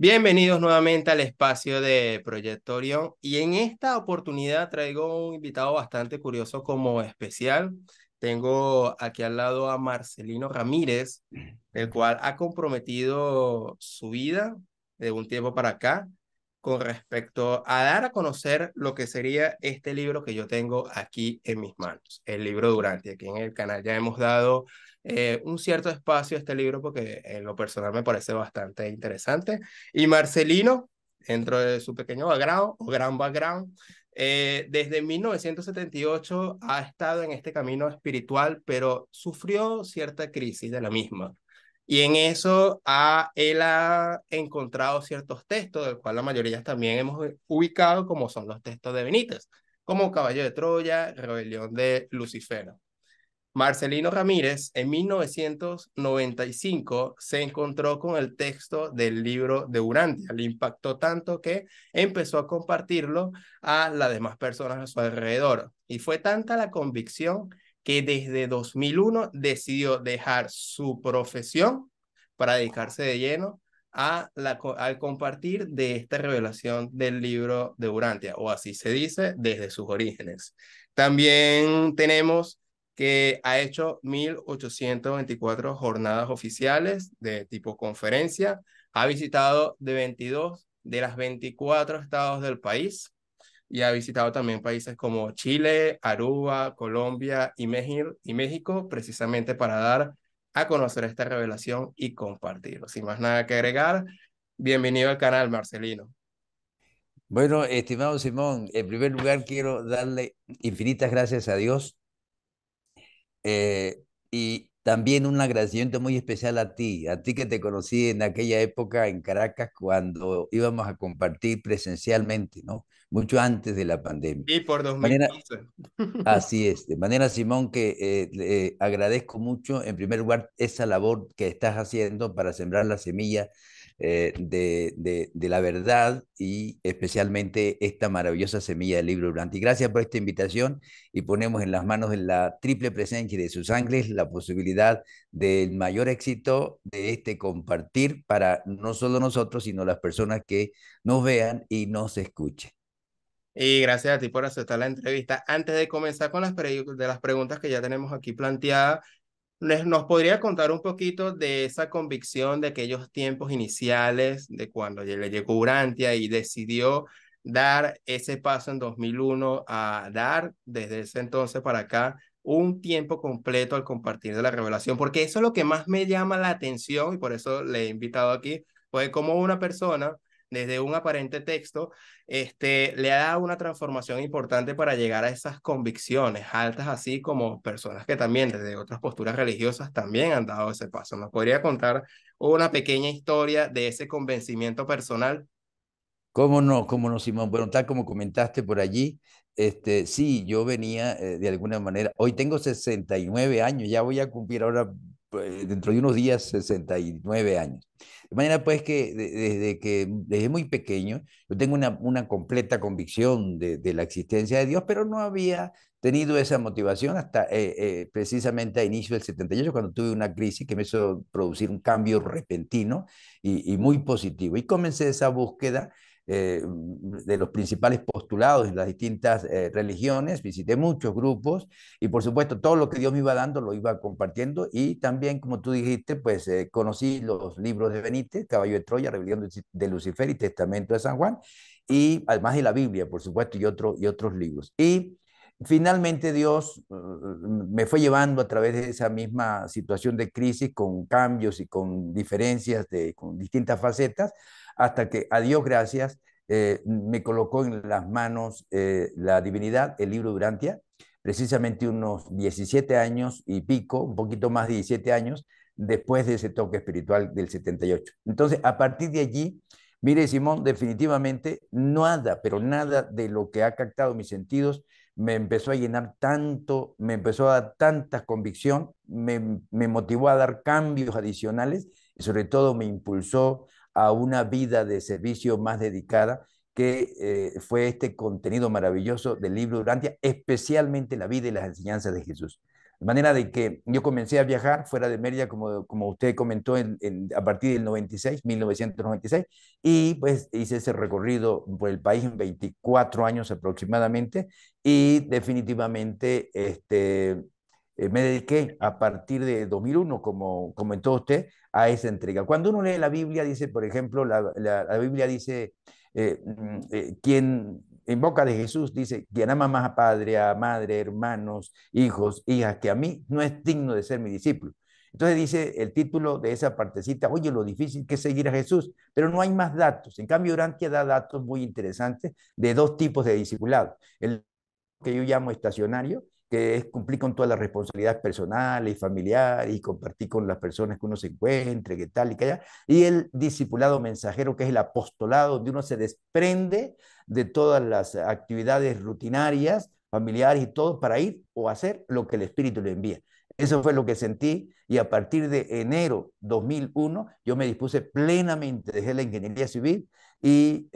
Bienvenidos nuevamente al espacio de Proyecto Orión y en esta oportunidad traigo un invitado bastante curioso como especial. Tengo aquí al lado a Marcelino Ramírez, el cual ha comprometido su vida de un tiempo para acá con respecto a dar a conocer lo que sería este libro que yo tengo aquí en mis manos, el libro Durante. Aquí en el canal ya hemos dado un cierto espacio a este libro porque en lo personal me parece bastante interesante. Y Marcelino, dentro de su pequeño background o gran background, desde 1978 ha estado en este camino espiritual, pero sufrió cierta crisis de la misma. Y en eso él ha encontrado ciertos textos, del cual la mayoría también hemos ubicado, como son los textos de Benítez, como Caballo de Troya, Rebelión de Lucifer. Marcelino Ramírez en 1995 se encontró con el texto del libro de Urantia. Le impactó tanto que empezó a compartirlo a las demás personas a su alrededor. Y fue tanta la convicción que desde 2001 decidió dejar su profesión para dedicarse de lleno al compartir de esta revelación del libro de Urantia, o así se dice desde sus orígenes. También tenemos que ha hecho 1.824 jornadas oficiales de tipo conferencia, ha visitado de 22 de las 24 estados del país y ha visitado también países como Chile, Aruba, Colombia y México, precisamente para dar a conocer esta revelación y compartirlo. Sin más nada que agregar, bienvenido al canal, Marcelino. Bueno, estimado Simón, en primer lugar quiero darle infinitas gracias a Dios y también un agradecimiento muy especial a ti que te conocí en aquella época en Caracas cuando íbamos a compartir presencialmente, ¿no? Mucho antes de la pandemia. Y por De manera, 2015. así es, de manera Simón que le agradezco mucho en primer lugar esa labor que estás haciendo para sembrar la semilla de la verdad y especialmente esta maravillosa semilla del libro Durante. Y gracias por esta invitación y ponemos en las manos de la triple presencia y de sus ángeles la posibilidad del mayor éxito de este compartir para no solo nosotros, sino las personas que nos vean y nos escuchen. Y gracias a ti por aceptar la entrevista. Antes de comenzar con de las preguntas que ya tenemos aquí planteadas, ¿nos podría contar un poquito de esa convicción de aquellos tiempos iniciales, de cuando le llegó Urantia y decidió dar ese paso en 2001 a dar desde ese entonces para acá un tiempo completo al compartir de la revelación? Porque eso es lo que más me llama la atención y por eso le he invitado aquí, pues como una persona desde un aparente texto le ha dado una transformación importante para llegar a esas convicciones altas, así como personas que también desde otras posturas religiosas también han dado ese paso. ¿Nos podría contar una pequeña historia de ese convencimiento personal? Cómo no, Simón? Bueno, tal como comentaste por allí, sí, yo venía de alguna manera, hoy tengo 69 años, ya voy a cumplir ahora, dentro de unos días, 69 años. De manera pues que desde muy pequeño, yo tengo una completa convicción de la existencia de Dios, pero no había tenido esa motivación hasta precisamente a inicio del 78, cuando tuve una crisis que me hizo producir un cambio repentino y muy positivo. Y comencé esa búsqueda de los principales postulados de las distintas religiones, visité muchos grupos y por supuesto todo lo que Dios me iba dando lo iba compartiendo y también, como tú dijiste, pues conocí los libros de Benítez, Caballo de Troya, Rebelión de Lucifer y Testamento de San Juan, y además de la Biblia, por supuesto, y otros libros. Y finalmente Dios me fue llevando a través de esa misma situación de crisis con cambios y con diferencias, con distintas facetas, hasta que a Dios gracias me colocó en las manos la divinidad, el libro Durantia, precisamente unos 17 años y pico, un poquito más de 17 años, después de ese toque espiritual del 78. Entonces, a partir de allí, mire Simón, definitivamente nada, pero nada de lo que ha captado mis sentidos me empezó a llenar tanto, me empezó a dar tanta convicción, me motivó a dar cambios adicionales y sobre todo me impulsó a una vida de servicio más dedicada, que fue este contenido maravilloso del libro Durantia, especialmente la vida y las enseñanzas de Jesús. De manera de que yo comencé a viajar fuera de Mérida, como usted comentó, a partir del 96, 1996, y pues hice ese recorrido por el país en 24 años aproximadamente, y definitivamente me dediqué a partir de 2001, como comentó usted, a esa entrega. Cuando uno lee la Biblia, dice, por ejemplo, la Biblia dice, quien en boca de Jesús dice, quien ama más a padre, a madre, hermanos, hijos, hijas, que a mí, no es digno de ser mi discípulo. Entonces dice el título de esa partecita, oye, lo difícil que es seguir a Jesús, pero no hay más datos. En cambio, Urantia da datos muy interesantes de dos tipos de discipulado. El que yo llamo estacionario, que es cumplir con todas las responsabilidades personales y familiares y compartir con las personas que uno se encuentre, que tal y que allá, y el discipulado mensajero, que es el apostolado, donde uno se desprende de todas las actividades rutinarias, familiares y todo, para ir o hacer lo que el Espíritu le envía. Eso fue lo que sentí y a partir de enero 2001 yo me dispuse plenamente, dejé la ingeniería civil y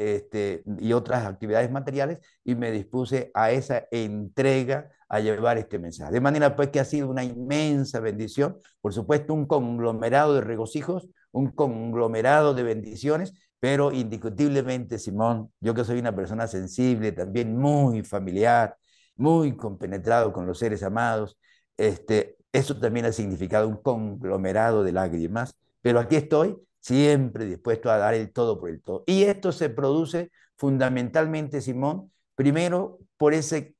otras actividades materiales y me dispuse a esa entrega, a llevar este mensaje. De manera pues que ha sido una inmensa bendición, por supuesto un conglomerado de regocijos, un conglomerado de bendiciones, pero indiscutiblemente, Simón, yo que soy una persona sensible, también muy familiar, muy compenetrado con los seres amados, eso también ha significado un conglomerado de lágrimas, pero aquí estoy siempre dispuesto a dar el todo por el todo. Y esto se produce fundamentalmente, Simón, primero por ese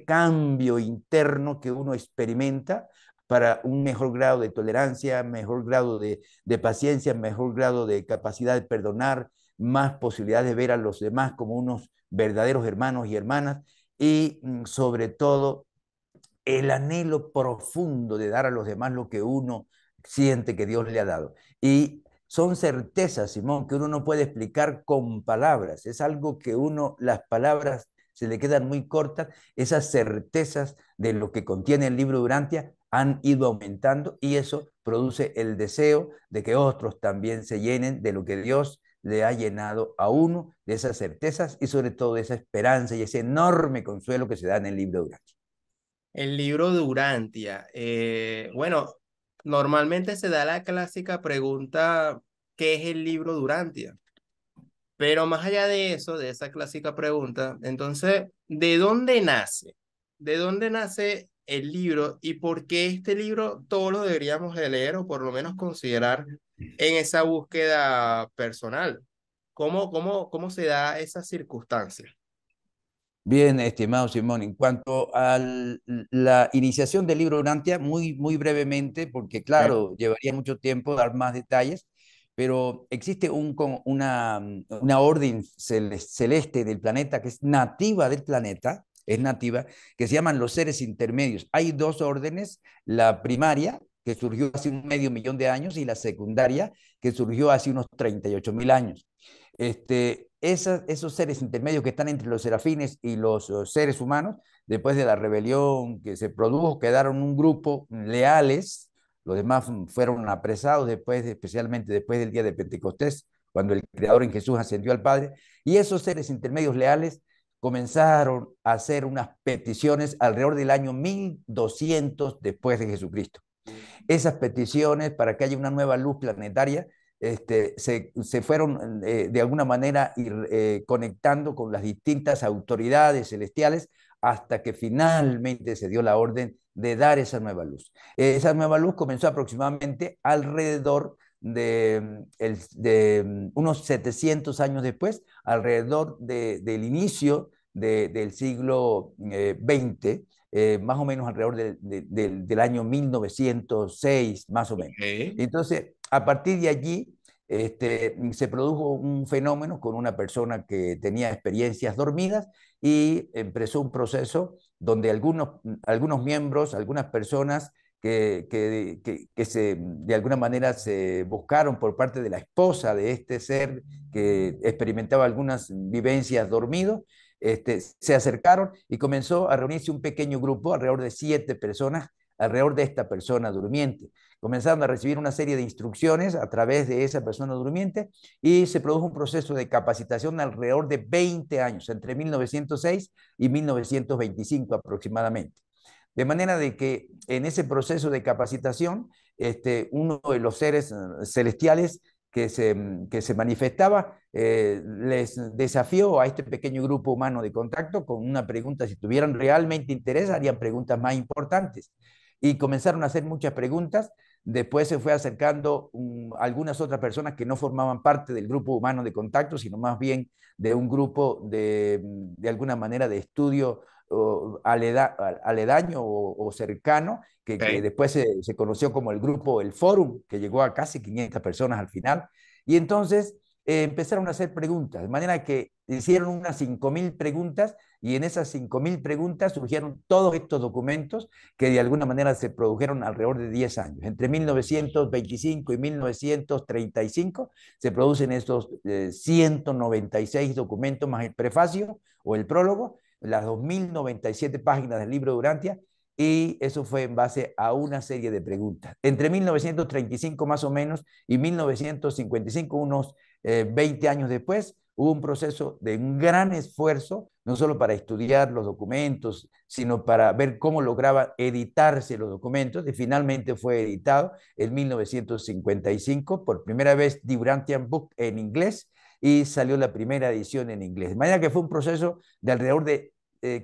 cambio interno que uno experimenta para un mejor grado de tolerancia, mejor grado de paciencia, mejor grado de capacidad de perdonar, más posibilidad de ver a los demás como unos verdaderos hermanos y hermanas, y sobre todo el anhelo profundo de dar a los demás lo que uno siente que Dios le ha dado. Y son certezas, Simón, que uno no puede explicar con palabras. Es algo que uno, las palabras se le quedan muy cortas. Esas certezas de lo que contiene el libro de Urantia han ido aumentando y eso produce el deseo de que otros también se llenen de lo que Dios le ha llenado a uno, de esas certezas y sobre todo de esa esperanza y ese enorme consuelo que se da en el libro de Urantia. El libro de Urantia. Bueno, normalmente se da la clásica pregunta, ¿qué es el libro de Urantia? Pero más allá de eso, de esa clásica pregunta, entonces, ¿de dónde nace? ¿De dónde nace el libro y por qué este libro todos lo deberíamos de leer o por lo menos considerar en esa búsqueda personal? ¿Cómo se da esa circunstancia? Bien, estimado Simón, en cuanto a la iniciación del libro Urantia, muy brevemente, porque Ok. claro, llevaría mucho tiempo dar más detalles, pero existe una orden celeste del planeta que es nativa del planeta, es nativa, que se llaman los seres intermedios. Hay dos órdenes, la primaria, que surgió hace un medio millón de años, y la secundaria, que surgió hace unos 38.000 años. Esos seres intermedios que están entre los serafines y los seres humanos, después de la rebelión que se produjo, quedaron un grupo leales, los demás fueron apresados después, especialmente después del día de Pentecostés, cuando el Creador en Jesús ascendió al Padre, y esos seres intermedios leales comenzaron a hacer unas peticiones alrededor del año 1200 después de Jesucristo. Esas peticiones para que haya una nueva luz planetaria se fueron de alguna manera conectando con las distintas autoridades celestiales hasta que finalmente se dio la orden de dar esa nueva luz. Esa nueva luz comenzó aproximadamente alrededor de unos 700 años después, alrededor del inicio del siglo XX, más o menos alrededor del año 1906, más o menos. Ok. Entonces, a partir de allí, se produjo un fenómeno con una persona que tenía experiencias dormidas y empezó un proceso donde algunos miembros, algunas personas de alguna manera se buscaron por parte de la esposa de este ser que experimentaba algunas vivencias dormido, se acercaron y comenzó a reunirse un pequeño grupo, alrededor de 7 personas, alrededor de esta persona durmiente. Comenzaron a recibir una serie de instrucciones a través de esa persona durmiente y se produjo un proceso de capacitación alrededor de 20 años, entre 1906 y 1925 aproximadamente, De manera de que en ese proceso de capacitación, uno de los seres celestiales que se manifestaba, les desafió a este pequeño grupo humano de contacto con una pregunta: si tuvieran realmente interés, harían preguntas más importantes. Y comenzaron a hacer muchas preguntas. Después se fue acercando algunas otras personas que no formaban parte del grupo humano de contacto, sino más bien de un grupo de alguna manera de estudio aledaño o cercano, que Ok. después se conoció como el grupo, el Fórum, que llegó a casi 500 personas al final. Y entonces empezaron a hacer preguntas, de manera que hicieron unas 5.000 preguntas, y en esas 5.000 preguntas surgieron todos estos documentos que de alguna manera se produjeron alrededor de 10 años. Entre 1925 y 1935 se producen estos 196 documentos más el prefacio o el prólogo, las 2.097 páginas del libro de Durantia, y eso fue en base a una serie de preguntas. Entre 1935 más o menos y 1955, unos 20 años después, hubo un proceso de un gran esfuerzo, no solo para estudiar los documentos, sino para ver cómo lograba editarse los documentos, y finalmente fue editado en 1955, por primera vez The Durantian Book en inglés, y salió la primera edición en inglés. De manera que fue un proceso de alrededor de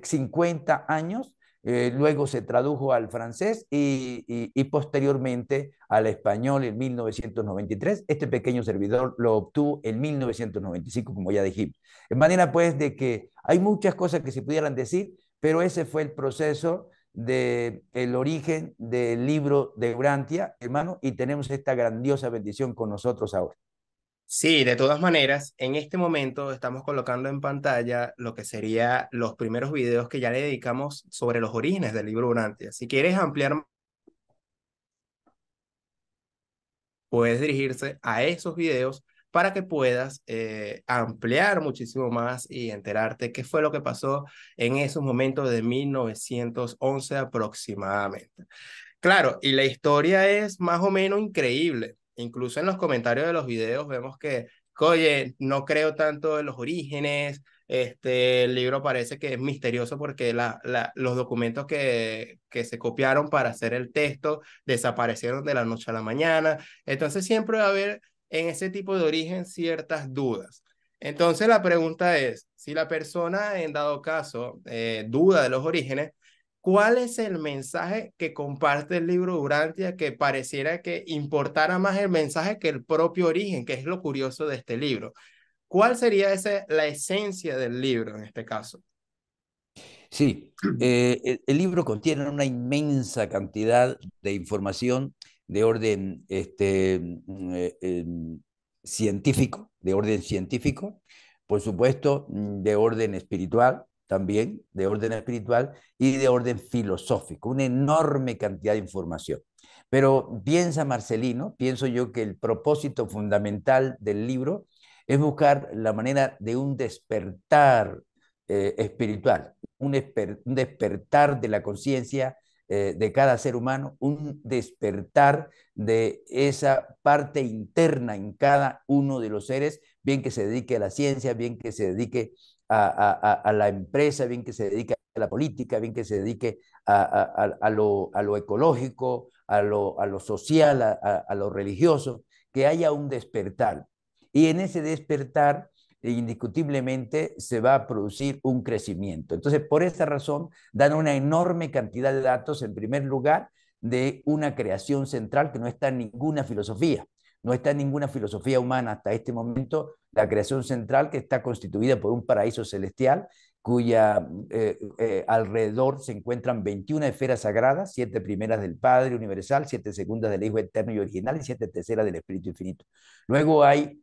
50 años. Luego se tradujo al francés y posteriormente al español en 1993. Este pequeño servidor lo obtuvo en 1995, como ya dijimos. De manera pues de que hay muchas cosas que se pudieran decir, pero ese fue el proceso del origen del libro de Urantia, hermano, y tenemos esta grandiosa bendición con nosotros ahora. Sí, de todas maneras, en este momento estamos colocando en pantalla lo que serían los primeros videos que ya le dedicamos sobre los orígenes del libro Urantia. Si quieres ampliar, puedes dirigirse a esos videos para que puedas ampliar muchísimo más y enterarte qué fue lo que pasó en esos momentos de 1911 aproximadamente. Claro, y la historia es más o menos increíble. Incluso en los comentarios de los videos vemos que, oye, no creo tanto en los orígenes. El libro parece que es misterioso porque los documentos que se copiaron para hacer el texto desaparecieron de la noche a la mañana. Entonces siempre va a haber en ese tipo de origen ciertas dudas. Entonces la pregunta es, si la persona en dado caso duda de los orígenes, ¿cuál es el mensaje que comparte el libro Durantia que pareciera que importara más el mensaje que el propio origen, que es lo curioso de este libro? ¿Cuál sería la esencia del libro en este caso? Sí, el libro contiene una inmensa cantidad de información de orden científico, de orden científico, por supuesto, de orden espiritual también, de orden espiritual y de orden filosófico, una enorme cantidad de información. Pero piensa Marcelino, pienso yo que el propósito fundamental del libro es buscar la manera de un despertar espiritual, un despertar de la conciencia de cada ser humano, un despertar de esa parte interna en cada uno de los seres, bien que se dedique a la ciencia, bien que se dedique a la empresa, bien que se dedique a la política, bien que se dedique a lo ecológico, a lo social, a lo religioso, que haya un despertar. Y en ese despertar indiscutiblemente se va a producir un crecimiento. Entonces, por esa razón, dan una enorme cantidad de datos, en primer lugar, de una creación central que no está en ninguna filosofía. No está en ninguna filosofía humana hasta este momento la creación central, que está constituida por un paraíso celestial cuya alrededor se encuentran 21 esferas sagradas, 7 primeras del Padre universal, 7 segundas del Hijo eterno y original y 7 terceras del Espíritu infinito. Luego hay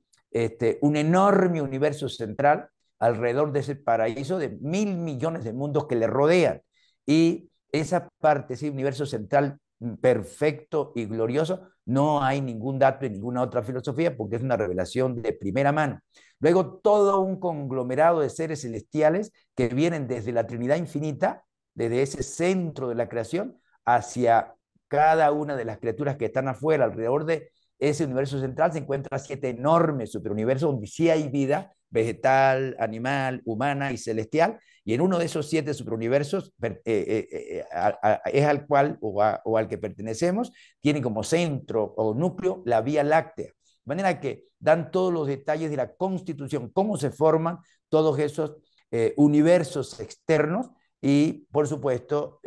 un enorme universo central alrededor de ese paraíso de 1.000 millones de mundos que le rodean. Y esa parte, ese universo central perfecto y glorioso, no hay ningún dato en ninguna otra filosofía porque es una revelación de primera mano. Luego, todo un conglomerado de seres celestiales que vienen desde la Trinidad infinita, desde ese centro de la creación, hacia cada una de las criaturas que están afuera, alrededor de ese universo central se encuentran 7 enormes superuniversos donde sí hay vida vegetal, animal, humana y celestial, y en uno de esos 7 superuniversos es al cual o al que pertenecemos, tiene como centro o núcleo la Vía Láctea. De manera que dan todos los detalles de la constitución, cómo se forman todos esos universos externos y, por supuesto,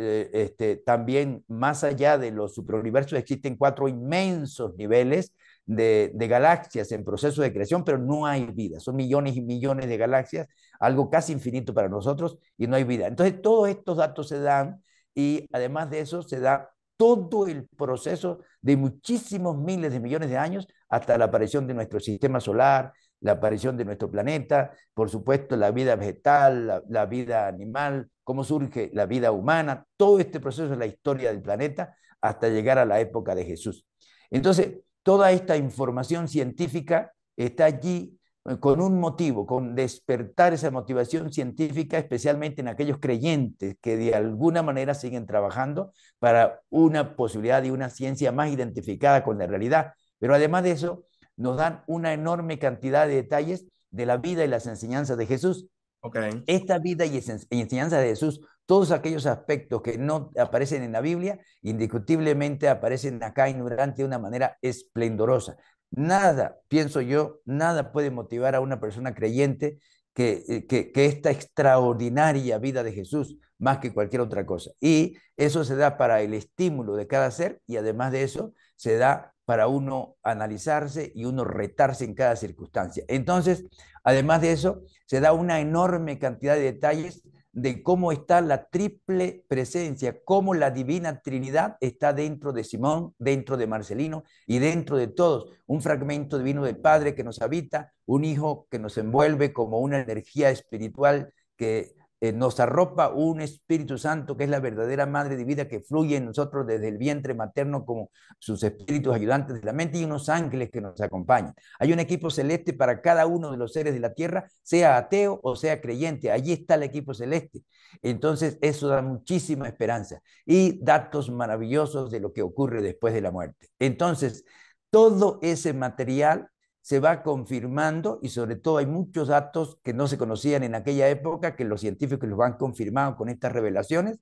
también más allá de los superuniversos existen 4 inmensos niveles de galaxias en proceso de creación, pero no hay vida. Son millones y millones de galaxias, algo casi infinito para nosotros, y no hay vida. Entonces, todos estos datos se dan y además de eso se da todo el proceso de muchísimos miles de millones de años hasta la aparición de nuestro sistema solar, la aparición de nuestro planeta, por supuesto la vida vegetal, la vida animal, cómo surge la vida humana, todo este proceso de la historia del planeta hasta llegar a la época de Jesús. Entonces, toda esta información científica está allí con un motivo, con despertar esa motivación científica, especialmente en aquellos creyentes que de alguna manera siguen trabajando para una posibilidad de una ciencia más identificada con la realidad. Pero además de eso, nos dan una enorme cantidad de detalles de la vida y las enseñanzas de Jesús. Ok. Esta vida y enseñanza de Jesús, todos aquellos aspectos que no aparecen en la Biblia, indiscutiblemente aparecen acá en Urantia de una manera esplendorosa. Nada, pienso yo, nada puede motivar a una persona creyente que esta extraordinaria vida de Jesús más que cualquier otra cosa. Y eso se da para el estímulo de cada ser y además de eso se da para uno analizarse y uno retarse en cada circunstancia. Entonces, además de eso, se da una enorme cantidad de detalles de cómo está la triple presencia, cómo la divina Trinidad está dentro de Simón, dentro de Marcelino y dentro de todos. Un fragmento divino del Padre que nos habita, un Hijo que nos envuelve como una energía espiritual que nos arropa, un Espíritu Santo que es la verdadera madre de vida que fluye en nosotros desde el vientre materno como sus espíritus ayudantes de la mente y unos ángeles que nos acompañan. Hay un equipo celeste para cada uno de los seres de la tierra, sea ateo o sea creyente. Allí está el equipo celeste. Entonces, eso da muchísima esperanza y datos maravillosos de lo que ocurre después de la muerte. Entonces, todo ese material se va confirmando y sobre todo hay muchos datos que no se conocían en aquella época que los científicos los van confirmando con estas revelaciones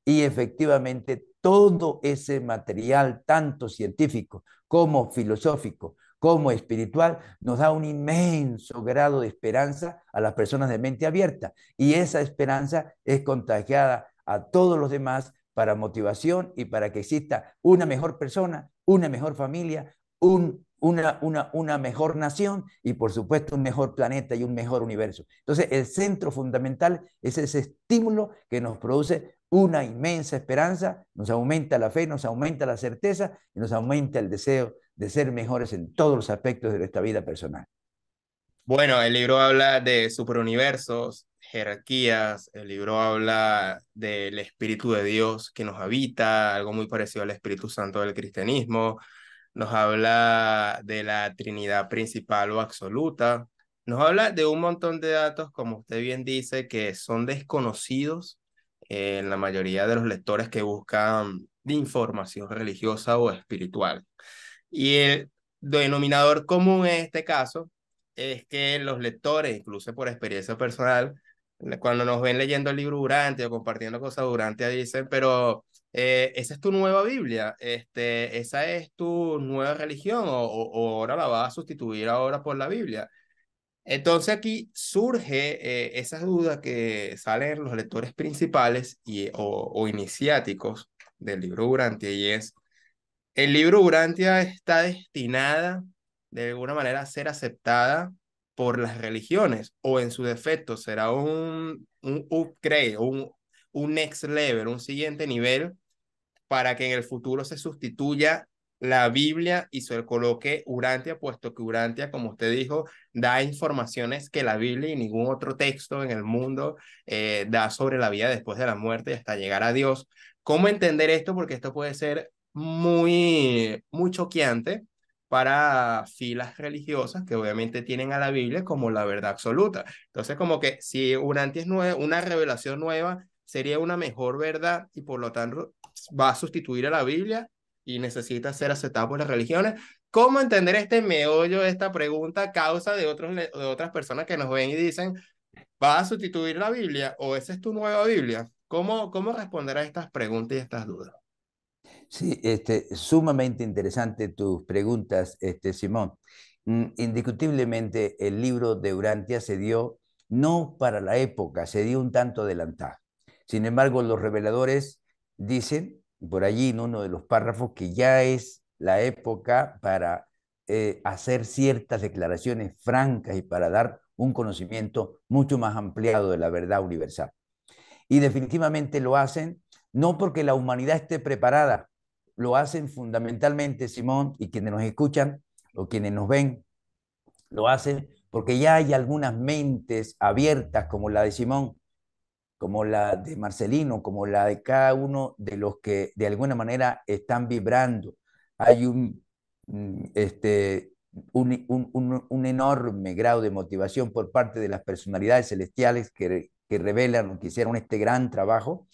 y efectivamente todo ese material, tanto científico como filosófico, como espiritual, nos da un inmenso grado de esperanza a las personas de mente abierta. Y esa esperanza es contagiada a todos los demás para motivación y para que exista una mejor persona, una mejor familia, una mejor nación y por supuesto un mejor planeta y un mejor universo. Entonces el centro fundamental es ese estímulo que nos produce una inmensa esperanza, nos aumenta la fe, nos aumenta la certeza y nos aumenta el deseo de ser mejores en todos los aspectos de nuestra vida personal. Bueno, el libro habla de superuniversos, jerarquías, el libro habla del Espíritu de Dios que nos habita, algo muy parecido al Espíritu Santo del cristianismo, nos habla de la Trinidad principal o absoluta, nos habla de un montón de datos, como usted bien dice, que son desconocidos en la mayoría de los lectores que buscan información religiosa o espiritual. Y el denominador común en este caso es que los lectores, incluso por experiencia personal, cuando nos ven leyendo el libro Urantia o compartiendo cosas Urantia, dicen, pero esa es tu nueva Biblia, esa es tu nueva religión o ahora la vas a sustituir ahora por la Biblia. Entonces aquí surge esas dudas que salen en los lectores principales o iniciáticos del libro Urantia y es el libro Urantia está destinada de alguna manera a ser aceptada por las religiones o en su defecto será un upgrade, un next level, un siguiente nivel para que en el futuro se sustituya la Biblia y se coloque Urantia, puesto que Urantia, como usted dijo, da informaciones que la Biblia y ningún otro texto en el mundo da sobre la vida después de la muerte y hasta llegar a Dios. ¿Cómo entender esto? Porque esto puede ser muy choqueante para filas religiosas que obviamente tienen a la Biblia como la verdad absoluta. Entonces, como que si Urantia es una revelación nueva, sería una mejor verdad y por lo tanto va a sustituir a la Biblia y necesita ser aceptado por las religiones. ¿Cómo entender este meollo de esta pregunta a causa de de otras personas que nos ven y dicen, ¿vas a sustituir la Biblia o esa es tu nueva Biblia? ¿Cómo responder a estas preguntas y estas dudas? Sí, sumamente interesante tus preguntas, Simón. Indiscutiblemente, el libro de Urantia se dio no para la época, se dio un tanto adelantado. Sin embargo, los reveladores dicen por allí en uno de los párrafos que ya es la época para hacer ciertas declaraciones francas y para dar un conocimiento mucho más ampliado de la verdad universal. Y definitivamente lo hacen no porque la humanidad esté preparada, lo hacen fundamentalmente, Simón, y quienes nos escuchan o quienes nos ven, lo hacen porque ya hay algunas mentes abiertas como la de Simón, como la de Marcelino, como la de cada uno de los que de alguna manera están vibrando. Hay un enorme grado de motivación por parte de las personalidades celestiales que revelan o que hicieron este gran trabajo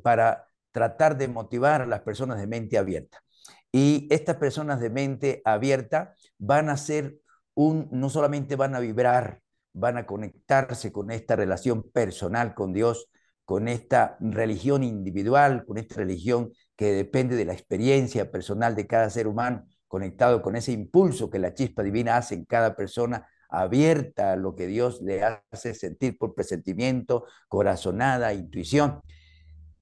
para tratar de motivar a las personas de mente abierta. Y estas personas de mente abierta van a ser no solamente van a vibrar, van a conectarse con esta relación personal con Dios, con esta religión individual, con esta religión que depende de la experiencia personal de cada ser humano, conectado con ese impulso que la chispa divina hace en cada persona, abierta a lo que Dios le hace sentir por presentimiento, corazonada, intuición,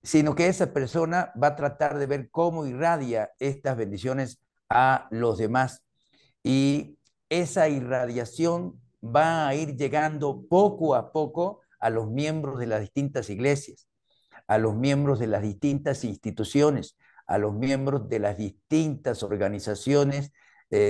sino que esa persona va a tratar de ver cómo irradia estas bendiciones a los demás. Y esa irradiación va a ir llegando poco a poco a los miembros de las distintas iglesias, a los miembros de las distintas instituciones, a los miembros de las distintas organizaciones,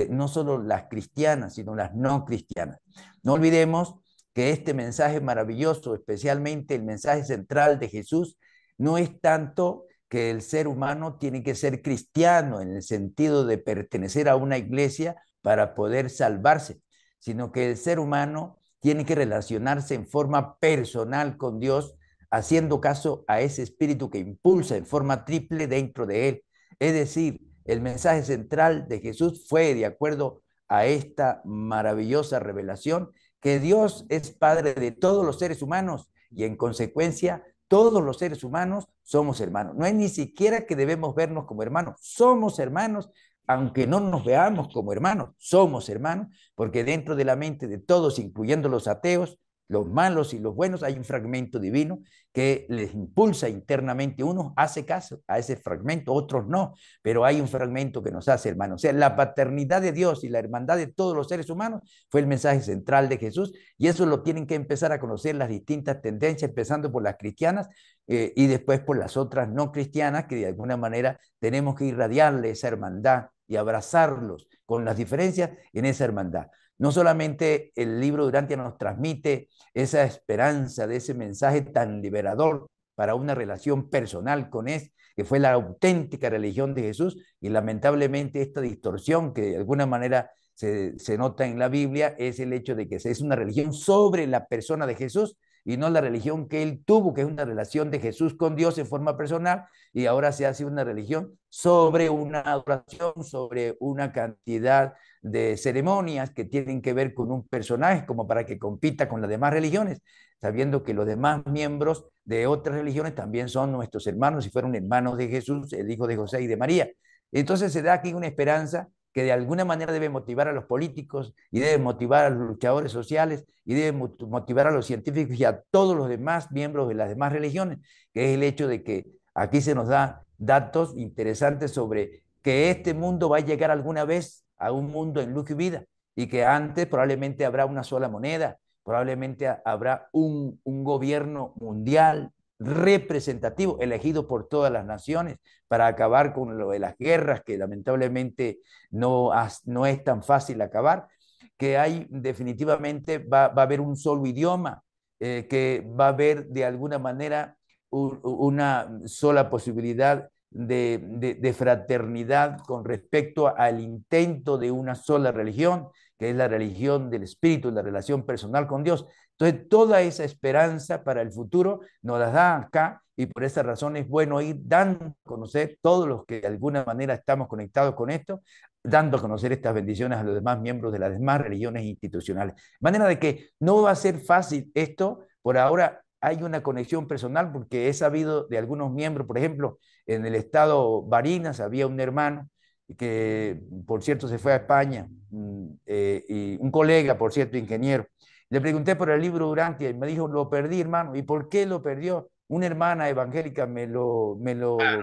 no solo las cristianas, sino las no cristianas. No olvidemos que este mensaje maravilloso, especialmente el mensaje central de Jesús, no es tanto que el ser humano tiene que ser cristiano en el sentido de pertenecer a una iglesia para poder salvarse, sino que el ser humano tiene que relacionarse en forma personal con Dios, haciendo caso a ese espíritu que impulsa en forma triple dentro de él. Es decir, el mensaje central de Jesús fue, de acuerdo a esta maravillosa revelación, que Dios es Padre de todos los seres humanos y en consecuencia todos los seres humanos somos hermanos. No es ni siquiera que debemos vernos como hermanos, somos hermanos, aunque no nos veamos como hermanos, somos hermanos, porque dentro de la mente de todos, incluyendo los ateos, los malos y los buenos, hay un fragmento divino que les impulsa internamente. Unos hace caso a ese fragmento, otros no, pero hay un fragmento que nos hace hermanos. O sea, la paternidad de Dios y la hermandad de todos los seres humanos fue el mensaje central de Jesús y eso lo tienen que empezar a conocer las distintas tendencias, empezando por las cristianas y después por las otras no cristianas, que de alguna manera tenemos que irradiarle esa hermandad y abrazarlos con las diferencias en esa hermandad. No solamente el libro Durantia nos transmite esa esperanza de ese mensaje tan liberador para una relación personal con Él, que fue la auténtica religión de Jesús, y lamentablemente esta distorsión que de alguna manera se nota en la Biblia es el hecho de que es una religión sobre la persona de Jesús y no la religión que él tuvo, que es una relación de Jesús con Dios en forma personal, y ahora se hace una religión sobre una adoración, sobre una cantidad de ceremonias que tienen que ver con un personaje como para que compita con las demás religiones, sabiendo que los demás miembros de otras religiones también son nuestros hermanos y fueron hermanos de Jesús, el hijo de José y de María. Entonces se da aquí una esperanza que de alguna manera debe motivar a los políticos y debe motivar a los luchadores sociales y debe motivar a los científicos y a todos los demás miembros de las demás religiones, que es el hecho de que aquí se nos da datos interesantes sobre que este mundo va a llegar alguna vez a un mundo en luz y vida y que antes probablemente habrá una sola moneda, probablemente habrá un gobierno mundial representativo, elegido por todas las naciones para acabar con lo de las guerras, que lamentablemente no es tan fácil acabar, que hay definitivamente va a haber un solo idioma, que va a haber de alguna manera una sola posibilidad de fraternidad con respecto al intento de una sola religión, que es la religión del espíritu, la relación personal con Dios. Entonces, toda esa esperanza para el futuro nos la da acá y por esa razón es bueno ir dando a conocer todos los que de alguna manera estamos conectados con esto, dando a conocer estas bendiciones a los demás miembros de las demás religiones institucionales. De manera de que no va a ser fácil esto, por ahora hay una conexión personal porque he sabido de algunos miembros, por ejemplo, en el estado Barinas había un hermano que, por cierto, se fue a España, y un colega, por cierto, ingeniero. Le pregunté por el libro Durantia y me dijo, lo perdí, hermano. ¿Y por qué lo perdió? Una hermana evangélica me lo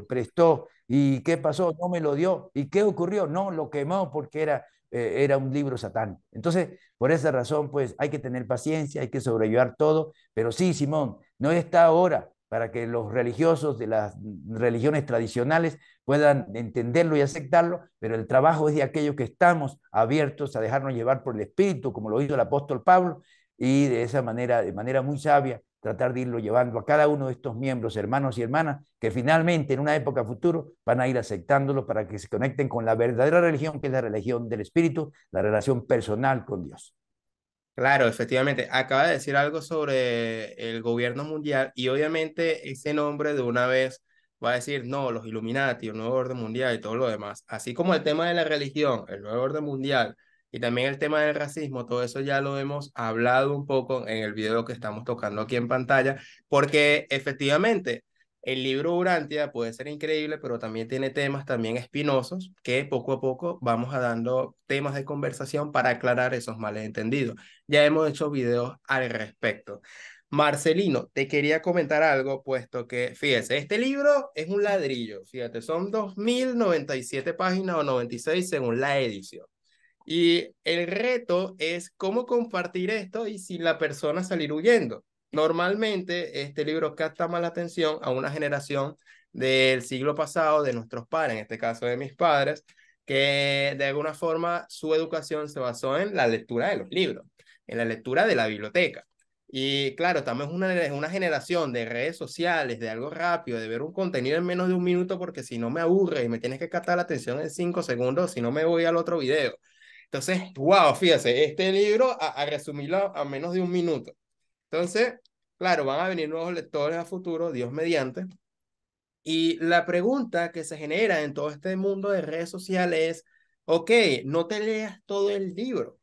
prestó. ¿Y qué pasó? No me lo dio. ¿Y qué ocurrió? No, lo quemó porque era un libro satánico. Entonces, por esa razón, pues hay que tener paciencia, hay que sobrellevar todo. Pero sí, Simón, no está ahora para que los religiosos de las religiones tradicionales puedan entenderlo y aceptarlo, pero el trabajo es de aquellos que estamos abiertos a dejarnos llevar por el Espíritu, como lo hizo el apóstol Pablo, y de esa manera, de manera muy sabia, tratar de irlo llevando a cada uno de estos miembros, hermanos y hermanas, que finalmente en una época futuro van a ir aceptándolo para que se conecten con la verdadera religión, que es la religión del Espíritu, la relación personal con Dios. Claro, efectivamente. Acaba de decir algo sobre el gobierno mundial y obviamente ese nombre de una vez va a decir, no, los Illuminati, el nuevo orden mundial y todo lo demás. Así como el tema de la religión, el nuevo orden mundial y también el tema del racismo, todo eso ya lo hemos hablado un poco en el video que estamos tocando aquí en pantalla, porque efectivamente el libro Urantia puede ser increíble, pero también tiene temas también espinosos que poco a poco vamos a dando temas de conversación para aclarar esos malentendidos. Ya hemos hecho videos al respecto. Marcelino, te quería comentar algo, puesto que, fíjese, este libro es un ladrillo, fíjate, son 2097 páginas o 96 según la edición. Y el reto es cómo compartir esto y sin la persona salir huyendo. Normalmente este libro capta más la atención a una generación del siglo pasado, de nuestros padres, en este caso de mis padres, que de alguna forma su educación se basó en la lectura de los libros, en la lectura de la biblioteca. Y claro, también es una generación de redes sociales, de algo rápido, de ver un contenido en menos de un minuto, porque si no me aburre y me tienes que captar la atención en 5 segundos, si no me voy al otro video. Entonces, wow, fíjese, este libro, a resumirlo a menos de un minuto. Entonces, claro, van a venir nuevos lectores a futuro, Dios mediante. Y la pregunta que se genera en todo este mundo de redes sociales es, ok, no te leas todo el libro,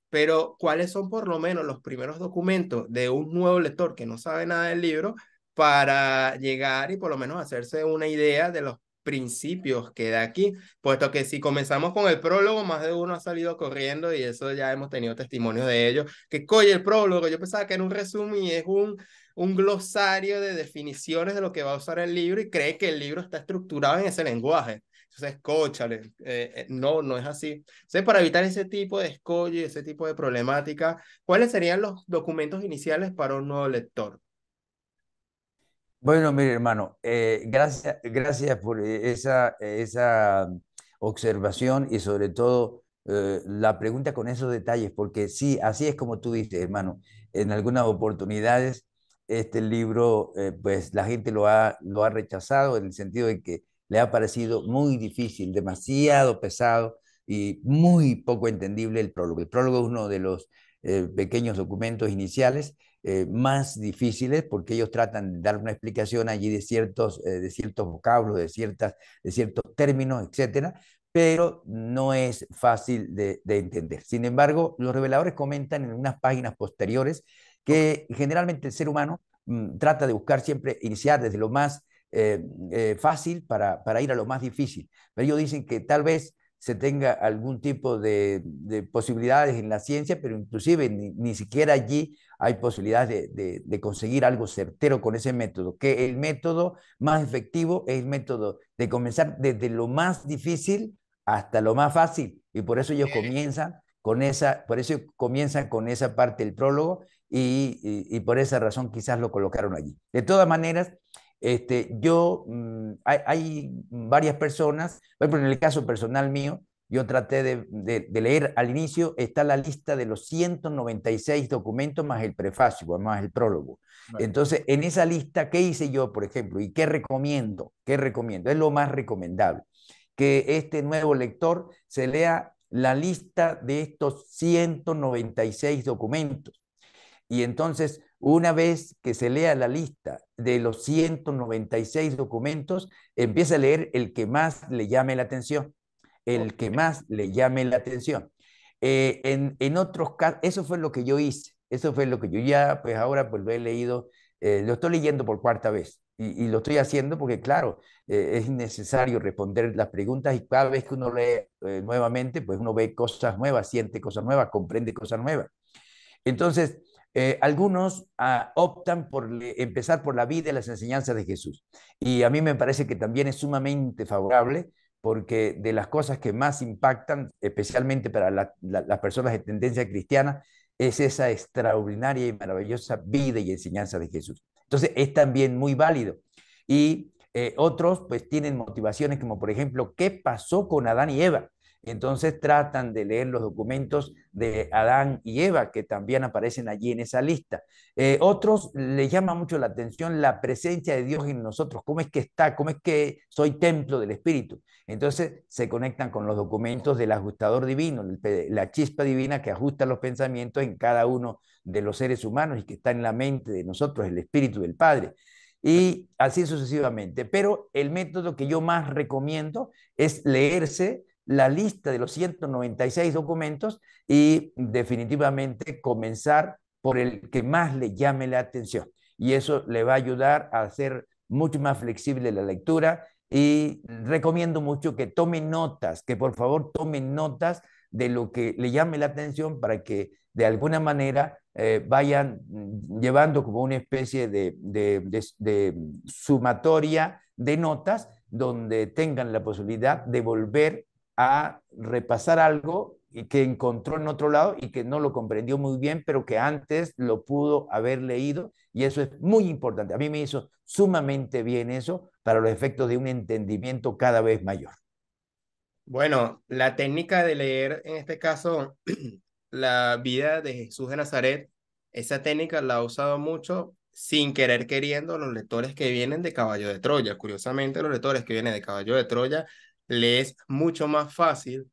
pero ¿cuáles son por lo menos los primeros documentos de un nuevo lector que no sabe nada del libro para llegar y por lo menos hacerse una idea de los principios que da aquí? Puesto que si comenzamos con el prólogo, más de uno ha salido corriendo y eso ya hemos tenido testimonios de ello, que coye el prólogo, yo pensaba que era un resumen y es un glosario de definiciones de lo que va a usar el libro y cree que el libro está estructurado en ese lenguaje. Entonces, cóchale, no, no es así. Entonces, para evitar ese tipo de escollo y ese tipo de problemática, ¿cuáles serían los documentos iniciales para un nuevo lector? Bueno, mire, hermano, gracias por esa observación y sobre todo la pregunta con esos detalles, porque sí, así es como tú dices, hermano. En algunas oportunidades este libro, pues la gente lo ha rechazado en el sentido de que le ha parecido muy difícil, demasiado pesado y muy poco entendible el prólogo. El prólogo es uno de los pequeños documentos iniciales más difíciles porque ellos tratan de dar una explicación allí de ciertos vocablos, de ciertos términos, etcétera, pero no es fácil de entender. Sin embargo, los reveladores comentan en unas páginas posteriores Ok. que generalmente el ser humano trata de buscar siempre iniciar desde lo más fácil para ir a lo más difícil. Pero ellos dicen que tal vez se tenga algún tipo de posibilidades en la ciencia, pero inclusive ni siquiera allí hay posibilidades de conseguir algo certero con ese método, que el método más efectivo es el método de comenzar desde lo más difícil hasta lo más fácil, y por eso ellos comienzan con esa parte del prólogo y por esa razón quizás lo colocaron allí. De todas maneras, hay varias personas, por ejemplo, en el caso personal mío, yo traté de leer al inicio, está la lista de los 196 documentos más el prefacio, más el prólogo. Vale. Entonces, en esa lista, ¿qué hice yo, por ejemplo? ¿Y qué recomiendo? ¿Qué recomiendo? Es lo más recomendable. Que este nuevo lector se lea la lista de estos 196 documentos y entonces Una vez que se lea la lista de los 196 documentos, empieza a leer el que más le llame la atención, el que más le llame la atención. En otros casos, eso fue lo que yo hice, eso fue lo que yo ya, pues ahora pues lo he leído, lo estoy leyendo por cuarta vez y lo estoy haciendo porque, claro, es necesario responder las preguntas y cada vez que uno lee nuevamente, pues uno ve cosas nuevas, siente cosas nuevas, comprende cosas nuevas. Entonces, algunos optan por empezar por la vida y las enseñanzas de Jesús. Y a mí me parece que también es sumamente favorable porque de las cosas que más impactan, especialmente para las personas de tendencia cristiana, es esa extraordinaria y maravillosa vida y enseñanza de Jesús. Entonces, es también muy válido. Y otros pues tienen motivaciones como, por ejemplo, ¿qué pasó con Adán y Eva? Entonces tratan de leer los documentos de Adán y Eva, que también aparecen allí en esa lista. Otros les llama mucho la atención la presencia de Dios en nosotros, cómo es que está, cómo es que soy templo del Espíritu. Entonces se conectan con los documentos del ajustador divino, la chispa divina que ajusta los pensamientos en cada uno de los seres humanos y que está en la mente de nosotros, el Espíritu del Padre. Y así sucesivamente. Pero el método que yo más recomiendo es leerse la lista de los 196 documentos y definitivamente comenzar por el que más le llame la atención. Y eso le va a ayudar a hacer mucho más flexible la lectura y recomiendo mucho que tomen notas, que por favor tomen notas de lo que le llame la atención para que de alguna manera vayan llevando como una especie de sumatoria de notas donde tengan la posibilidad de volver a repasar algo y que encontró en otro lado y que no lo comprendió muy bien, pero que antes lo pudo haber leído y eso es muy importante. A mí me hizo sumamente bien eso para los efectos de un entendimiento cada vez mayor. Bueno, la técnica de leer, en este caso, la vida de Jesús de Nazaret, esa técnica la ha usado mucho sin querer queriendo los lectores que vienen de Caballo de Troya. Curiosamente, los lectores que vienen de Caballo de Troya les es mucho más fácil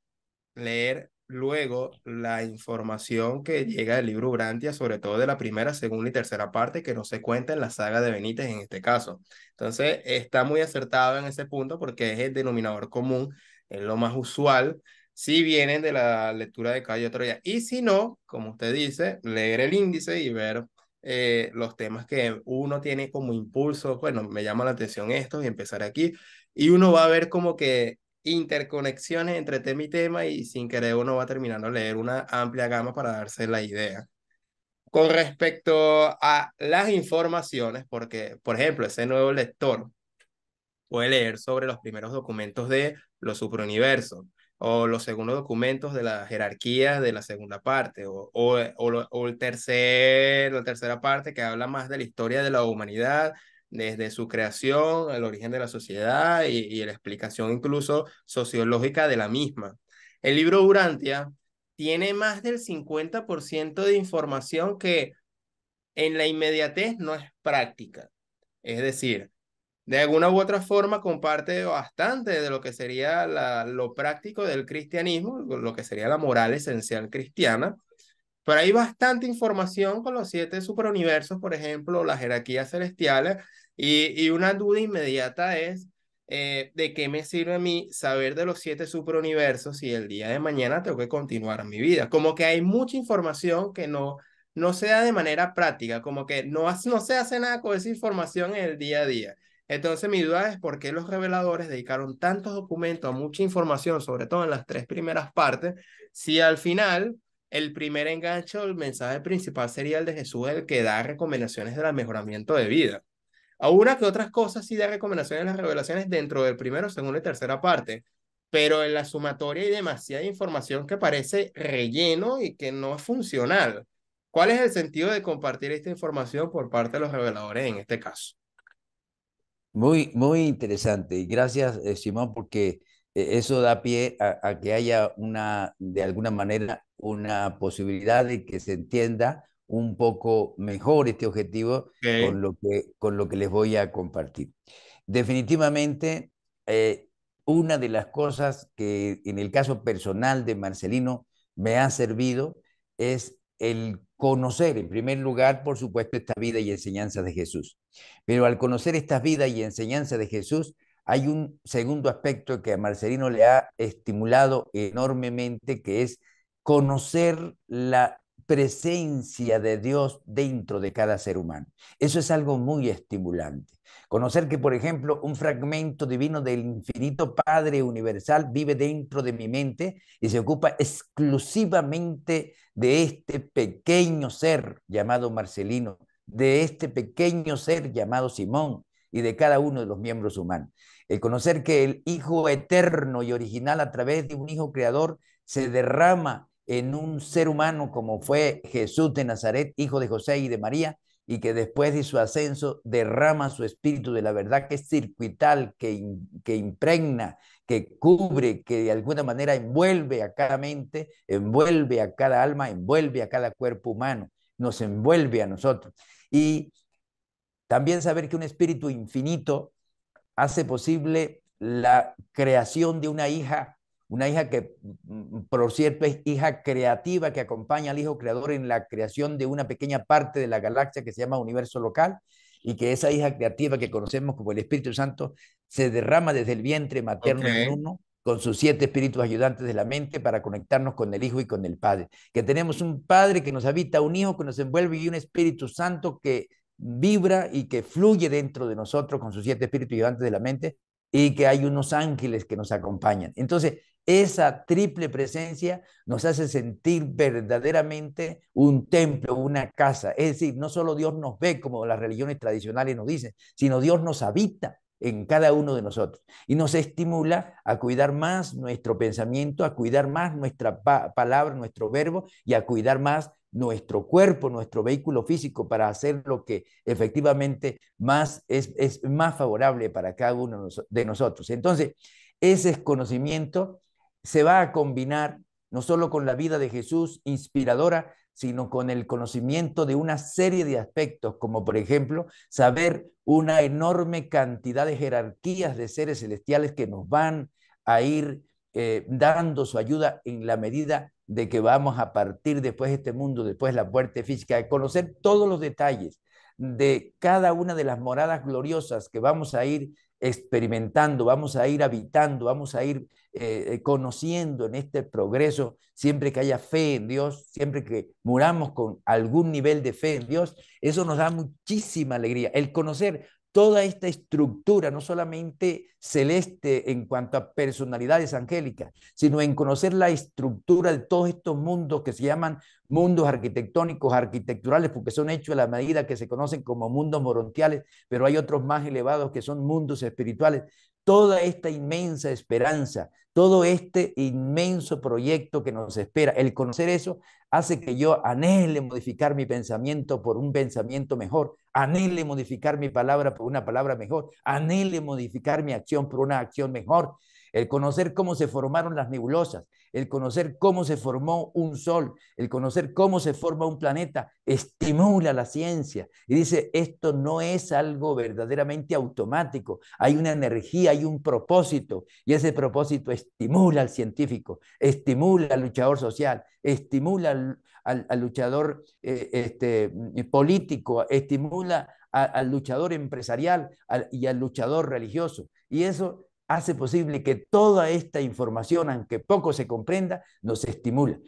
leer luego la información que llega del libro Urantia, sobre todo de la primera, segunda y tercera parte, que no se cuenta en la saga de Benítez en este caso. Entonces, está muy acertado en ese punto porque es el denominador común, es lo más usual, si vienen de la lectura de Cayo Troya. Y si no, como usted dice, leer el índice y ver los temas que uno tiene como impulso, bueno, me llama la atención esto y empezar aquí, y uno va a ver como que interconexiones entre tema y tema y sin querer uno va terminando a leer una amplia gama para darse la idea. Con respecto a las informaciones, porque, por ejemplo, ese nuevo lector puede leer sobre los primeros documentos de los superuniversos o los segundos documentos de la jerarquía de la segunda parte o la tercera parte que habla más de la historia de la humanidad desde su creación, el origen de la sociedad y la explicación incluso sociológica de la misma. El libro Urantia tiene más del 50% de información que en la inmediatez no es práctica. Es decir, de alguna u otra forma comparte bastante de lo que sería lo práctico del cristianismo, lo que sería la moral esencial cristiana, pero hay bastante información con los siete superuniversos, por ejemplo, las jerarquías celestiales, y una duda inmediata es, ¿de qué me sirve a mí saber de los siete superuniversos si el día de mañana tengo que continuar mi vida? Como que hay mucha información que no se da de manera práctica, como que no se hace nada con esa información en el día a día. Entonces mi duda es por qué los reveladores dedicaron tantos documentos a mucha información, sobre todo en las tres primeras partes, si al final el primer enganche o el mensaje principal sería el de Jesús, el que da recomendaciones del mejoramiento de vida. A una que otras cosas sí da recomendaciones en las revelaciones dentro del primero, segunda y tercera parte, pero en la sumatoria hay demasiada información que parece relleno y que no es funcional. ¿Cuál es el sentido de compartir esta información por parte de los reveladores en este caso? Muy, muy interesante. Y gracias, Simón, porque eso da pie a que haya una, de alguna manera, una posibilidad de que se entienda un poco mejor este objetivo Ok, con lo que les voy a compartir. Definitivamente, una de las cosas que en el caso personal de Marcelino me ha servido es el conocer, en primer lugar, por supuesto, esta vida y enseñanza de Jesús. Pero al conocer esta vida y enseñanza de Jesús, hay un segundo aspecto que a Marcelino le ha estimulado enormemente, que es conocer la presencia de Dios dentro de cada ser humano. Eso es algo muy estimulante. Conocer que, por ejemplo, un fragmento divino del infinito Padre universal vive dentro de mi mente y se ocupa exclusivamente de este pequeño ser llamado Marcelino, de este pequeño ser llamado Simón y de cada uno de los miembros humanos. El conocer que el Hijo eterno y original a través de un Hijo creador se derrama en un ser humano como fue Jesús de Nazaret, hijo de José y de María, y que después de su ascenso derrama su espíritu de la verdad que es circuital, que impregna, que cubre, que de alguna manera envuelve a cada mente, envuelve a cada alma, envuelve a cada cuerpo humano, nos envuelve a nosotros. Y también saber que un espíritu infinito hace posible la creación de una hija que, por cierto, es hija creativa que acompaña al Hijo Creador en la creación de una pequeña parte de la galaxia que se llama universo local, y que esa hija creativa que conocemos como el Espíritu Santo se derrama desde el vientre Ok. materno en uno con sus 7 espíritus ayudantes de la mente para conectarnos con el Hijo y con el Padre. Que tenemos un Padre que nos habita, un Hijo que nos envuelve y un Espíritu Santo que vibra y que fluye dentro de nosotros con sus 7 espíritus ayudantes de la mente, y que hay unos ángeles que nos acompañan. Entonces, esa triple presencia nos hace sentir verdaderamente un templo, una casa. Es decir, no solo Dios nos ve como las religiones tradicionales nos dicen, sino Dios nos habita en cada uno de nosotros y nos estimula a cuidar más nuestro pensamiento, a cuidar más nuestra palabra, nuestro verbo, y a cuidar más nuestro cuerpo, nuestro vehículo físico, para hacer lo que efectivamente más es más favorable para cada uno de nosotros. Entonces, ese conocimiento se va a combinar no solo con la vida de Jesús inspiradora, sino con el conocimiento de una serie de aspectos, como por ejemplo saber una enorme cantidad de jerarquías de seres celestiales que nos van a ir dando su ayuda en la medida de que vamos a partir después de este mundo, después de la muerte física, de conocer todos los detalles de cada una de las moradas gloriosas que vamos a ir experimentando, vamos a ir habitando, vamos a ir conociendo en este progreso, siempre que haya fe en Dios, siempre que muramos con algún nivel de fe en Dios. Eso nos da muchísima alegría, el conocer toda esta estructura, no solamente celeste en cuanto a personalidades angélicas, sino en conocer la estructura de todos estos mundos que se llaman mundos arquitectónicos, arquitecturales, porque son hechos a la medida que se conocen como mundos morontiales, pero hay otros más elevados que son mundos espirituales. Toda esta inmensa esperanza, todo este inmenso proyecto que nos espera, el conocer eso hace que yo anhele modificar mi pensamiento por un pensamiento mejor, anhele modificar mi palabra por una palabra mejor, anhele modificar mi acción por una acción mejor. El conocer cómo se formaron las nebulosas, el conocer cómo se formó un sol, el conocer cómo se forma un planeta, estimula la ciencia y dice, esto no es algo verdaderamente automático, hay una energía, hay un propósito, y ese propósito estimula al científico, estimula al luchador social, estimula al luchador político, estimula al luchador empresarial y al luchador religioso. Y eso hace posible que toda esta información, aunque poco se comprenda, nos estimula.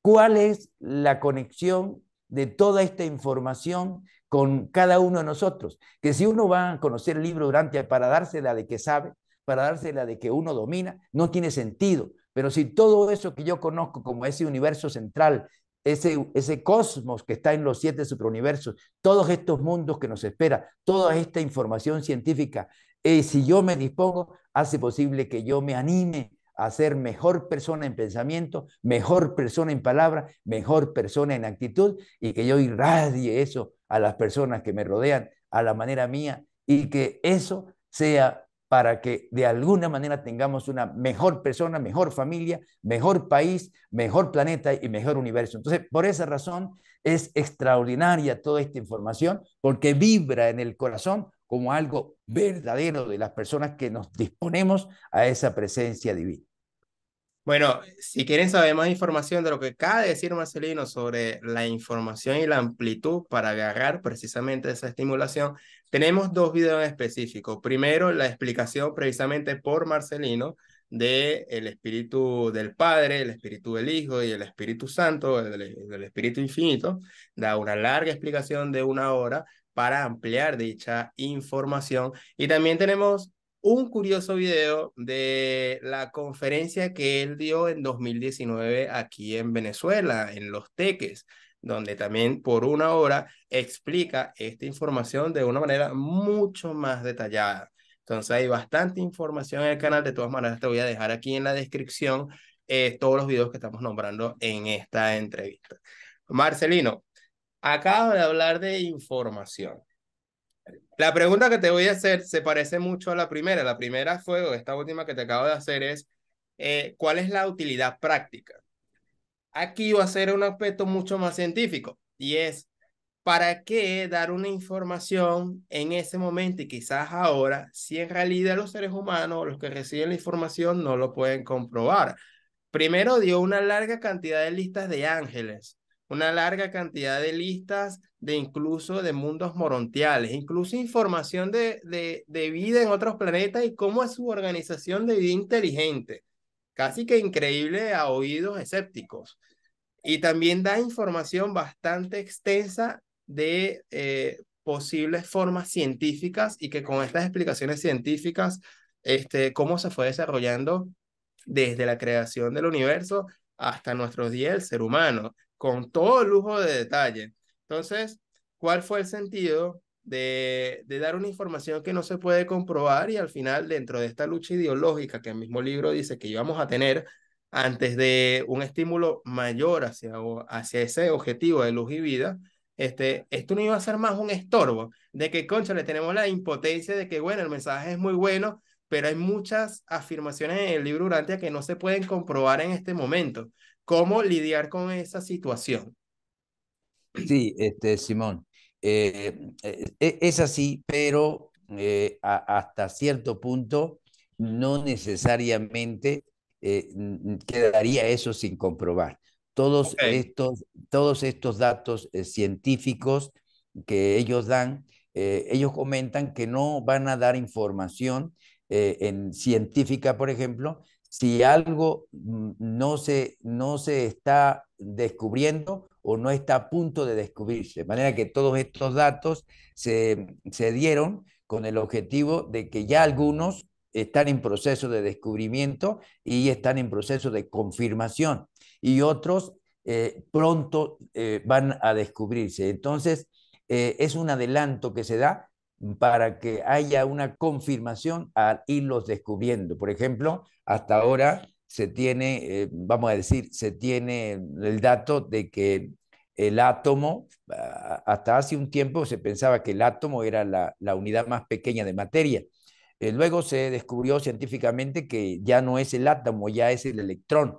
¿Cuál es la conexión de toda esta información con cada uno de nosotros? Que si uno va a conocer el libro durante para dársela de que sabe, para dársela de que uno domina, no tiene sentido. Pero si todo eso que yo conozco como ese universo central, ese cosmos que está en los 7 superuniversos, todos estos mundos que nos espera, toda esta información científica, si yo me dispongo, hace posible que yo me anime a ser mejor persona en pensamiento, mejor persona en palabra, mejor persona en actitud, y que yo irradie eso a las personas que me rodean a la manera mía, y que eso sea para que de alguna manera tengamos una mejor persona, mejor familia, mejor país, mejor planeta y mejor universo. Entonces, por esa razón es extraordinaria toda esta información, porque vibra en el corazón como algo verdadero de las personas que nos disponemos a esa presencia divina. Bueno, si quieren saber más información de lo que acaba de decir Marcelino sobre la información y la amplitud para agarrar precisamente esa estimulación, tenemos dos videos en específico. Primero, la explicación precisamente por Marcelino de el espíritu del Padre, el espíritu del Hijo y el Espíritu Santo, del Espíritu Infinito. Da una larga explicación de 1 hora para ampliar dicha información. Y también tenemos un curioso video de la conferencia que él dio en 2019 aquí en Venezuela, en Los Teques, donde también por 1 hora explica esta información de una manera mucho más detallada. Entonces hay bastante información en el canal. De todas maneras, te voy a dejar aquí en la descripción todos los videos que estamos nombrando en esta entrevista. Marcelino, acabo de hablar de información. La pregunta que te voy a hacer se parece mucho a la primera. La primera fue, o esta última que te acabo de hacer es, ¿cuál es la utilidad práctica? Aquí va a ser un aspecto mucho más científico y es, ¿para qué dar una información en ese momento y quizás ahora si en realidad los seres humanos, los que reciben la información, no lo pueden comprobar? Primero dio una larga cantidad de listas de ángeles, una larga cantidad de listas de incluso de mundos morontiales, incluso información de vida en otros planetas y cómo es su organización de vida inteligente. Casi que increíble a oídos escépticos. Y también da información bastante extensa de posibles formas científicas y que con estas explicaciones científicas, cómo se fue desarrollando desde la creación del universo hasta nuestros días el ser humano, con todo lujo de detalle. Entonces, ¿cuál fue el sentido de dar una información que no se puede comprobar y al final dentro de esta lucha ideológica que el mismo libro dice que íbamos a tener antes de un estímulo mayor hacia ese objetivo de luz y vida? Esto no iba a ser más un estorbo de que, concha, le tenemos la impotencia de que, bueno, el mensaje es muy bueno, pero hay muchas afirmaciones en el libro Urantia que no se pueden comprobar en este momento. ¿Cómo lidiar con esa situación? Sí, Simón, es así, pero hasta cierto punto no necesariamente quedaría eso sin comprobar. Todos Ok, estos, todos estos datos científicos que ellos dan, ellos comentan que no van a dar información en científica, por ejemplo, si algo no se está descubriendo o no está a punto de descubrirse. De manera que todos estos datos se dieron con el objetivo de que ya algunos están en proceso de descubrimiento y están en proceso de confirmación y otros pronto van a descubrirse. Entonces, es un adelanto que se da para que haya una confirmación al irlos descubriendo. Por ejemplo, hasta ahora se tiene, vamos a decir, se tiene el dato de que el átomo, hasta hace un tiempo se pensaba que el átomo era la unidad más pequeña de materia. Luego se descubrió científicamente que ya no es el átomo, ya es el electrón,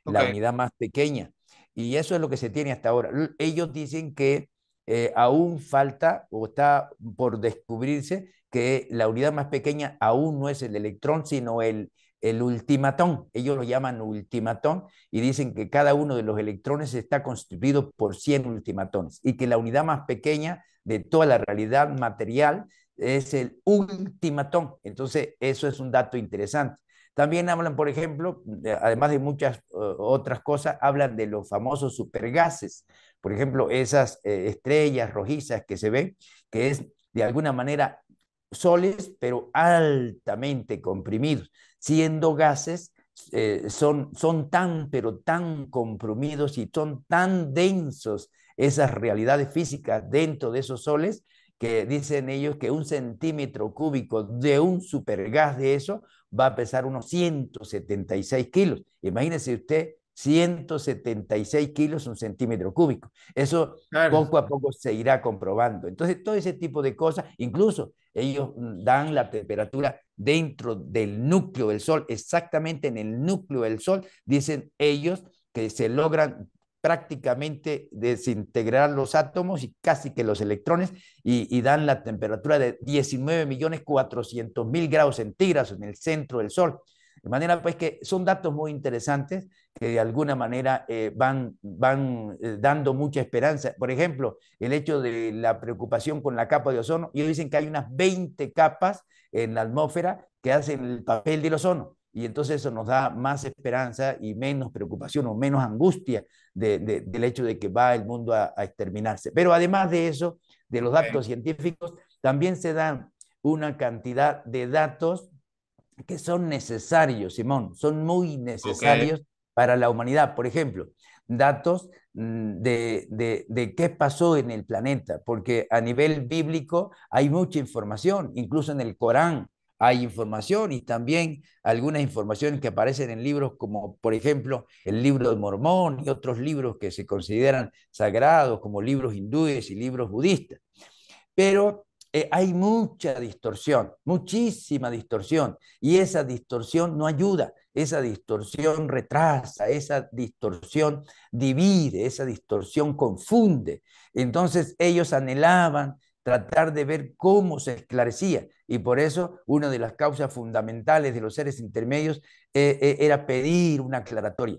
la ok. unidad más pequeña. Y eso es lo que se tiene hasta ahora. Ellos dicen que aún falta o está por descubrirse que la unidad más pequeña aún no es el electrón, sino el ultimatón. Ellos lo llaman ultimatón y dicen que cada uno de los electrones está constituido por 100 ultimatones y que la unidad más pequeña de toda la realidad material es el ultimatón. Entonces, eso es un dato interesante. También hablan, por ejemplo, además de muchas otras cosas, hablan de los famosos supergases. Por ejemplo, esas estrellas rojizas que se ven, que es de alguna manera soles, pero altamente comprimidos, siendo gases, son tan, pero tan comprimidos y son tan densos esas realidades físicas dentro de esos soles que dicen ellos que un centímetro cúbico de un supergas de eso va a pesar unos 176 kilos. Imagínese usted 176 kilos un centímetro cúbico. Eso Claro. poco a poco se irá comprobando. Entonces, todo ese tipo de cosas, incluso ellos dan la temperatura dentro del núcleo del Sol, exactamente en el núcleo del Sol, dicen ellos que se logran prácticamente desintegrar los átomos y casi que los electrones y dan la temperatura de 19.400.000 grados centígrados en el centro del Sol. De manera pues que son datos muy interesantes que de alguna manera van dando mucha esperanza. Por ejemplo, el hecho de la preocupación con la capa de ozono, ellos dicen que hay unas 20 capas en la atmósfera que hacen el papel del ozono. Y entonces eso nos da más esperanza y menos preocupación o menos angustia del hecho de que va el mundo a exterminarse. Pero además de eso, de los datos Ok. científicos, también se dan una cantidad de datos que son necesarios, Simón, son muy Ok. necesarios para la humanidad. Por ejemplo, datos de qué pasó en el planeta, porque a nivel bíblico hay mucha información, incluso en el Corán hay información y también algunas informaciones que aparecen en libros como, por ejemplo, el libro de Mormón y otros libros que se consideran sagrados como libros hindúes y libros budistas. Pero hay mucha distorsión, muchísima distorsión, y esa distorsión no ayuda, esa distorsión retrasa, esa distorsión divide, esa distorsión confunde. Entonces ellos anhelaban tratar de ver cómo se esclarecía, y por eso una de las causas fundamentales de los seres intermedios era pedir una aclaratoria.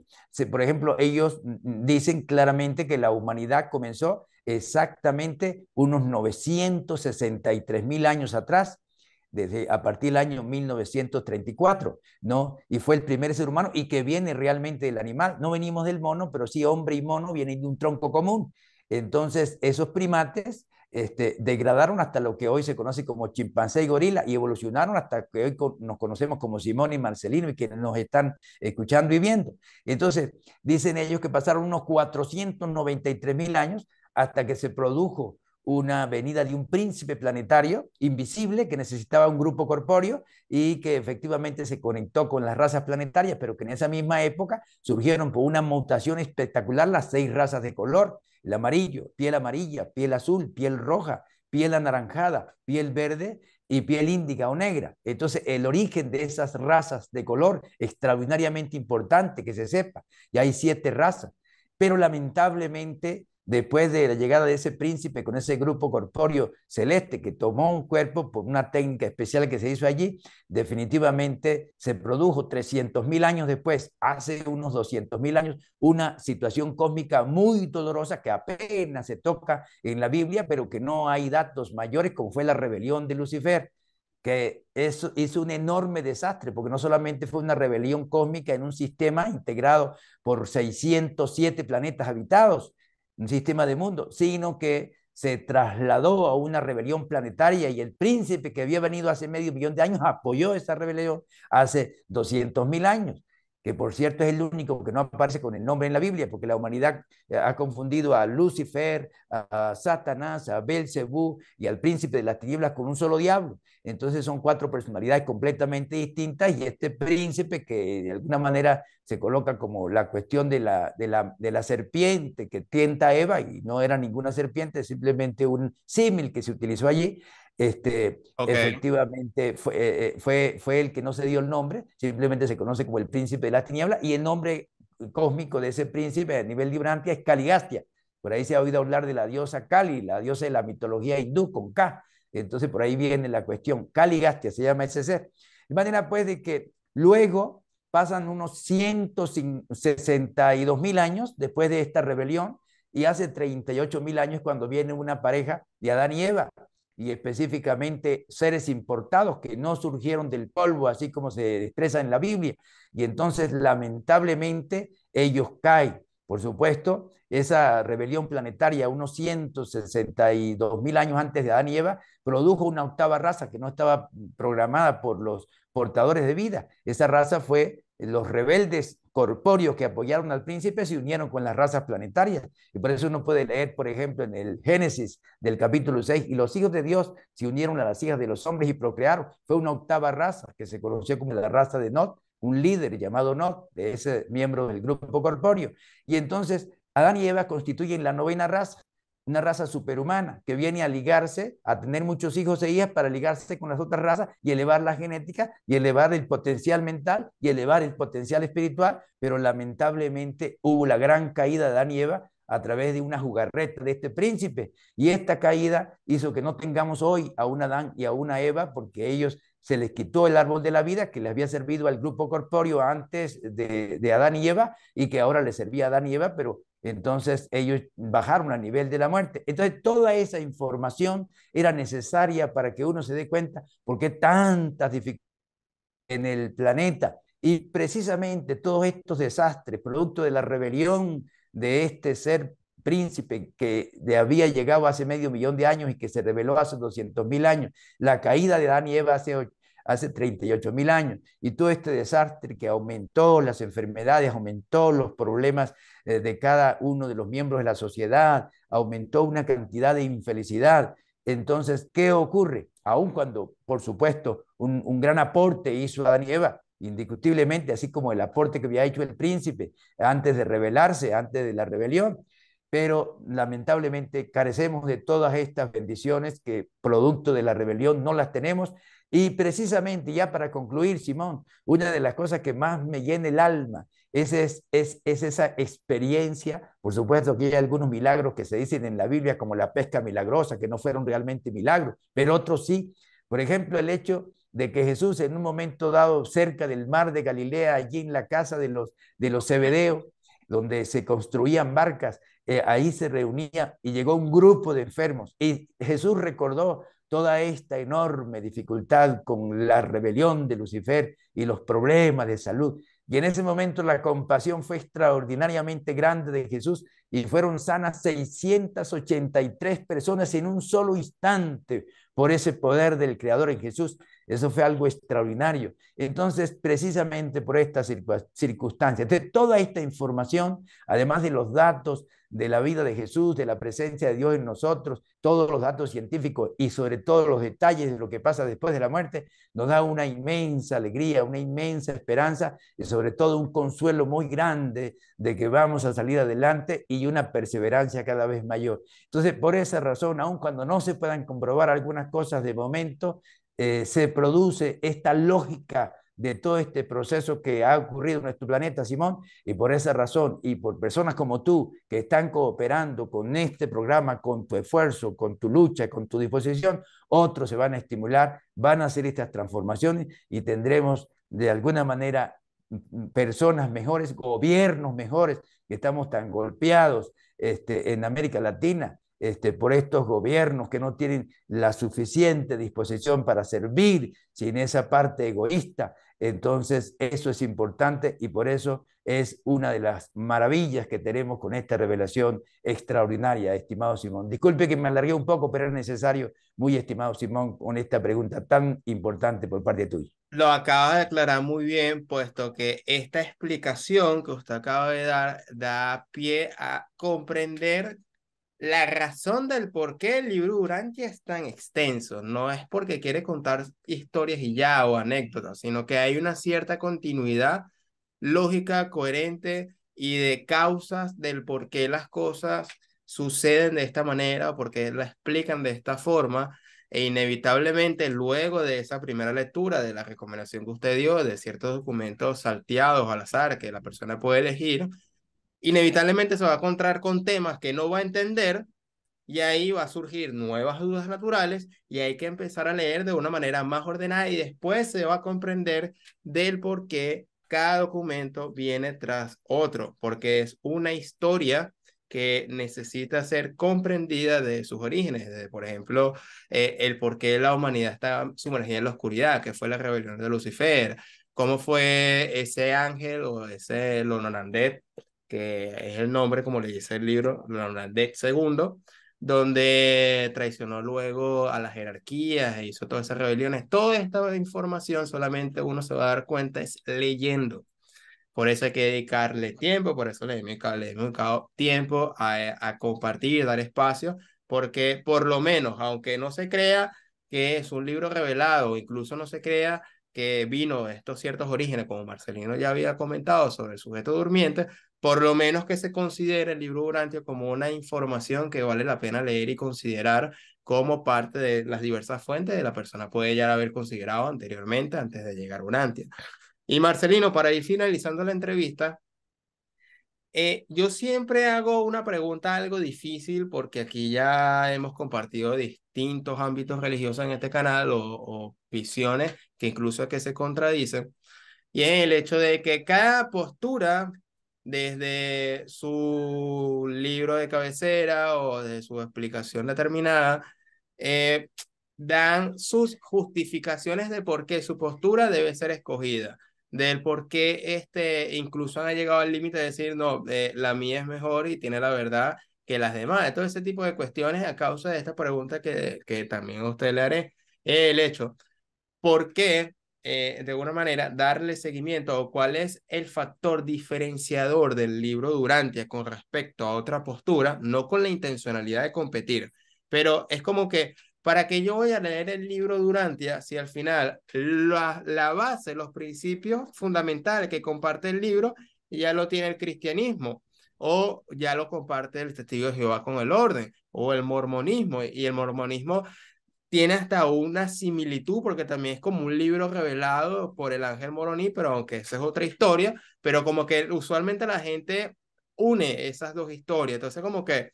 Por ejemplo, ellos dicen claramente que la humanidad comenzó exactamente unos 963.000 años atrás, desde a partir del año 1934, ¿no? Y fue el primer ser humano y que viene realmente del animal. No venimos del mono, pero sí hombre y mono vienen de un tronco común. Entonces, esos primates degradaron hasta lo que hoy se conoce como chimpancé y gorila y evolucionaron hasta que hoy nos conocemos como Simón y Marcelino y quienes nos están escuchando y viendo. Entonces, dicen ellos que pasaron unos 493.000 años hasta que se produjo una venida de un príncipe planetario invisible que necesitaba un grupo corpóreo y que efectivamente se conectó con las razas planetarias, pero que en esa misma época surgieron por una mutación espectacular las 6 razas de color: el amarillo, piel amarilla, piel azul, piel roja, piel anaranjada, piel verde y piel índica o negra. Entonces, el origen de esas razas de color, extraordinariamente importante que se sepa, y hay 7 razas, pero lamentablemente después de la llegada de ese príncipe con ese grupo corpóreo celeste que tomó un cuerpo por una técnica especial que se hizo allí, definitivamente se produjo 300.000 años después, hace unos 200.000 años, una situación cósmica muy dolorosa que apenas se toca en la Biblia, pero que no hay datos mayores, como fue la rebelión de Lucifer, que eso hizo un enorme desastre, porque no solamente fue una rebelión cósmica en un sistema integrado por 607 planetas habitados, un sistema de mundo, sino que se trasladó a una rebelión planetaria y el príncipe que había venido hace medio millón de años apoyó esa rebelión hace 200.000 años, que por cierto es el único que no aparece con el nombre en la Biblia, porque la humanidad ha confundido a Lucifer, a Satanás, a Belcebú y al príncipe de las tinieblas con un solo diablo. Entonces son 4 personalidades completamente distintas y este príncipe que de alguna manera se coloca como la cuestión de la serpiente que tienta a Eva, y no era ninguna serpiente, simplemente un símil que se utilizó allí. Ok. Efectivamente fue el que no se dio el nombre, simplemente se conoce como el príncipe de las tinieblas, y el nombre cósmico de ese príncipe a nivel de Urantia es Caligastia. Por ahí se ha oído hablar de la diosa Kali, la diosa de la mitología hindú con K. Entonces por ahí viene la cuestión. Caligastia se llama ese ser. De manera pues de que luego pasan unos 162.000 años después de esta rebelión, y hace 38.000 años cuando viene una pareja de Adán y Eva, y específicamente seres importados que no surgieron del polvo, así como se expresa en la Biblia. Y entonces, lamentablemente, ellos caen. Por supuesto, esa rebelión planetaria, unos 162.000 años antes de Adán y Eva, produjo una octava raza que no estaba programada por los portadores de vida. Esa raza fue los rebeldes corpóreos que apoyaron al príncipe, se unieron con las razas planetarias. Y por eso uno puede leer, por ejemplo, en el Génesis del capítulo 6, y los hijos de Dios se unieron a las hijas de los hombres y procrearon. Fue una octava raza que se conoció como la raza de Not, un líder llamado Not, de ese miembro del grupo corpóreo. Y entonces Adán y Eva constituyen la novena raza, una raza superhumana que viene a ligarse, a tener muchos hijos e hijas para ligarse con las otras razas y elevar la genética y elevar el potencial mental y elevar el potencial espiritual, pero lamentablemente hubo la gran caída de Adán y Eva a través de una jugarreta de este príncipe, y esta caída hizo que no tengamos hoy a un Adán y a una Eva, porque ellos se les quitó el árbol de la vida que les había servido al grupo corpóreo antes de Adán y Eva y que ahora les servía a Adán y Eva, pero entonces ellos bajaron a nivel de la muerte. Entonces toda esa información era necesaria para que uno se dé cuenta por qué tantas dificultades en el planeta. Y precisamente todos estos desastres, producto de la rebelión de este ser príncipe que había llegado hace medio millón de años y que se reveló hace 200.000 años, la caída de Adán y Eva hace 38.000 años, y todo este desastre que aumentó las enfermedades, aumentó los problemas de cada uno de los miembros de la sociedad, aumentó una cantidad de infelicidad. Entonces, ¿qué ocurre? Aun cuando, por supuesto, un gran aporte hizo Adán y Eva, indiscutiblemente, así como el aporte que había hecho el príncipe antes de rebelarse, antes de la rebelión, pero lamentablemente carecemos de todas estas bendiciones que producto de la rebelión no las tenemos. Y precisamente, ya para concluir, Simón, una de las cosas que más me llena el alma es esa experiencia. Por supuesto que hay algunos milagros que se dicen en la Biblia, como la pesca milagrosa, que no fueron realmente milagros, pero otros sí. Por ejemplo, el hecho de que Jesús en un momento dado cerca del mar de Galilea, allí en la casa de los Zebedeos, donde se construían barcas, ahí se reunía y llegó un grupo de enfermos y Jesús recordó toda esta enorme dificultad con la rebelión de Lucifer y los problemas de salud. Y en ese momento la compasión fue extraordinariamente grande de Jesús y fueron sanas 683 personas en un solo instante por ese poder del Creador en Jesús. Eso fue algo extraordinario. Entonces, precisamente por estas circunstancias, de toda esta información, además de los datos de la vida de Jesús, de la presencia de Dios en nosotros, todos los datos científicos y sobre todo los detalles de lo que pasa después de la muerte, nos da una inmensa alegría, una inmensa esperanza y sobre todo un consuelo muy grande de que vamos a salir adelante y una perseverancia cada vez mayor. Entonces, por esa razón, aun cuando no se puedan comprobar algunas cosas de momento, se produce esta lógica de todo este proceso que ha ocurrido en nuestro planeta, Simón, y por esa razón, y por personas como tú que están cooperando con este programa, con tu esfuerzo, con tu lucha, con tu disposición, otros se van a estimular, van a hacer estas transformaciones y tendremos de alguna manera personas mejores, gobiernos mejores, que estamos tan golpeados en América Latina, por estos gobiernos que no tienen la suficiente disposición para servir sin esa parte egoísta. Entonces, eso es importante y por eso es una de las maravillas que tenemos con esta revelación extraordinaria, estimado Simón. Disculpe que me alargué un poco, pero es necesario, muy estimado Simón, con esta pregunta tan importante por parte tuya. Lo acaba de aclarar muy bien, puesto que esta explicación que usted acaba de dar da pie a comprender la razón del por qué el libro Urantia es tan extenso. No es porque quiere contar historias y ya o anécdotas, sino que hay una cierta continuidad lógica, coherente y de causas del por qué las cosas suceden de esta manera o por qué la explican de esta forma. E inevitablemente, luego de esa primera lectura, de la recomendación que usted dio, de ciertos documentos salteados al azar que la persona puede elegir, inevitablemente se va a encontrar con temas que no va a entender y ahí va a surgir nuevas dudas naturales y hay que empezar a leer de una manera más ordenada y después se va a comprender del por qué cada documento viene tras otro, porque es una historia que necesita ser comprendida de sus orígenes, de, por ejemplo, el por qué la humanidad está sumergida en la oscuridad, que fue la rebelión de Lucifer, cómo fue ese ángel o ese Lononandek, que es el nombre, como le dice el libro, Lononandek II, donde traicionó luego a las jerarquías e hizo todas esas rebeliones. Toda esta información solamente uno se va a dar cuenta es leyendo. Por eso hay que dedicarle tiempo, por eso le hemos dedicado tiempo a compartir, dar espacio, porque por lo menos, aunque no se crea que es un libro revelado, incluso no se crea que vino de estos ciertos orígenes, como Marcelino ya había comentado sobre el sujeto durmiente, por lo menos que se considere el libro Urantia como una información que vale la pena leer y considerar como parte de las diversas fuentes de la persona puede ya haber considerado anteriormente antes de llegar a Urantia. Y Marcelino, para ir finalizando la entrevista, Yo siempre hago una pregunta algo difícil porque aquí ya hemos compartido distintos ámbitos religiosos en este canal o visiones que incluso que se contradicen. Y es el hecho de que cada postura, desde su libro de cabecera o de su explicación determinada, eh, dan sus justificaciones de por qué su postura debe ser escogida, del por qué incluso han llegado al límite de decir, no, la mía es mejor y tiene la verdad que las demás. Todo ese tipo de cuestiones a causa de esta pregunta que también a usted le haré, el hecho. ¿Por qué, de alguna manera, darle seguimiento o cuál es el factor diferenciador del libro Durantia con respecto a otra postura? No con la intencionalidad de competir, pero es como que, ¿para qué yo voy a leer el libro Durantia si al final la base, los principios fundamentales que comparte el libro ya lo tiene el cristianismo? O ya lo comparte el testigo de Jehová con el orden, o el mormonismo, y el mormonismo tiene hasta una similitud porque también es como un libro revelado por el ángel Moroní, pero aunque esa es otra historia, pero como que usualmente la gente une esas dos historias. Entonces, como que,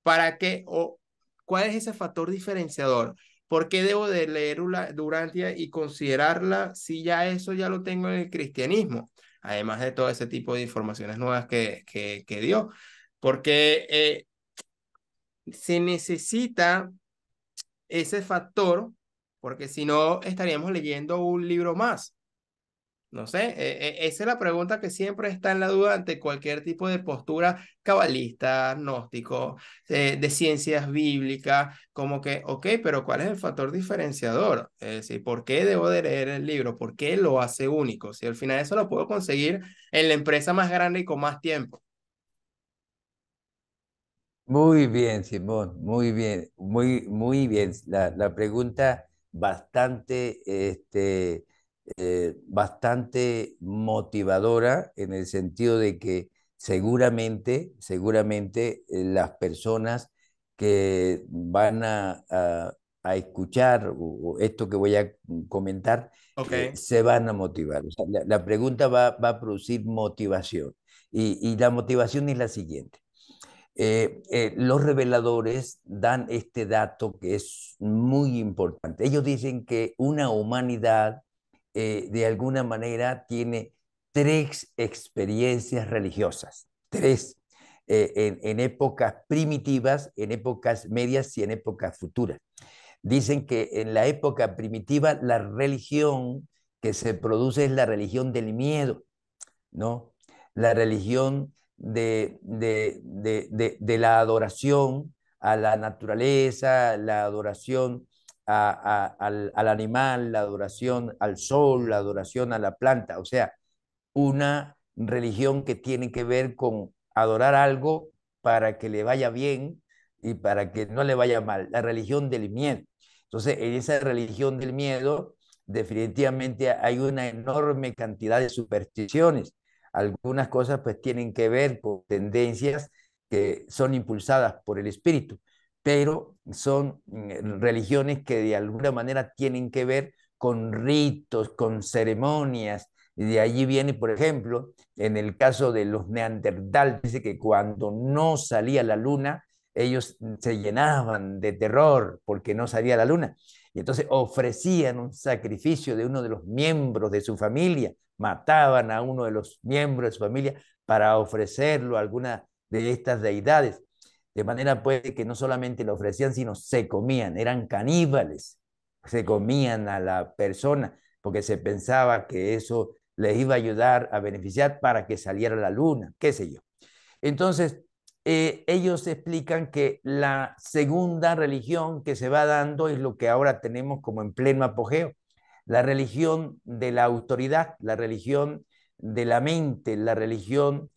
¿para qué? O, ¿cuál es ese factor diferenciador? ¿Por qué debo de leer Durantia y considerarla si ya eso ya lo tengo en el cristianismo? Además de todo ese tipo de informaciones nuevas que dio. Porque se necesita ese factor, porque si no estaríamos leyendo un libro más. No sé, esa es la pregunta que siempre está en la duda ante cualquier tipo de postura cabalista, gnóstico, de ciencias bíblicas, como que, ok, pero ¿cuál es el factor diferenciador? Es decir, ¿por qué debo de leer el libro? ¿Por qué lo hace único? Si al final eso lo puedo conseguir en la empresa más grande y con más tiempo. Muy bien, Simón, muy bien, muy bien. La pregunta bastante, bastante motivadora en el sentido de que seguramente las personas que van a escuchar o esto que voy a comentar Ok, se van a motivar. O sea, la pregunta va a producir motivación y la motivación es la siguiente. Los reveladores dan este dato que es muy importante. Ellos dicen que una humanidad de alguna manera tiene tres experiencias religiosas, tres, en épocas primitivas, en épocas medias y en épocas futuras. Dicen que en la época primitiva la religión que se produce es la religión del miedo, ¿no? La religión de la adoración a la naturaleza, la adoración al animal, la adoración al sol, la adoración a la planta, o sea, una religión que tiene que ver con adorar algo para que le vaya bien y para que no le vaya mal, la religión del miedo. Entonces, en esa religión del miedo, definitivamente hay una enorme cantidad de supersticiones. Algunas cosas pues tienen que ver con tendencias que son impulsadas por el espíritu, pero son religiones que de alguna manera tienen que ver con ritos, con ceremonias, y de allí viene, por ejemplo, en el caso de los neandertales, dice que cuando no salía la luna, ellos se llenaban de terror porque no salía la luna. Y entonces ofrecían un sacrificio de uno de los miembros de su familia, mataban a uno de los miembros de su familia para ofrecerlo a alguna de estas deidades. De manera pues que no solamente lo ofrecían, sino se comían, eran caníbales, se comían a la persona porque se pensaba que eso les iba a ayudar a beneficiar para que saliera la luna, qué sé yo. Entonces, ellos explican que la segunda religión que se va dando es lo que ahora tenemos como en pleno apogeo, la religión de la autoridad, la religión de la mente, la religión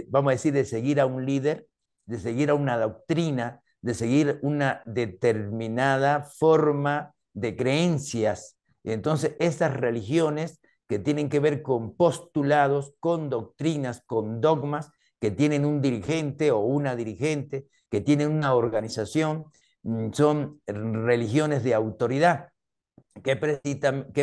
vamos a decir, de seguir a un líder, de seguir a una doctrina, de seguir una determinada forma de creencias. Y entonces, estas religiones que tienen que ver con postulados, con doctrinas, con dogmas, que tienen un dirigente o una dirigente, que tienen una organización, son religiones de autoridad que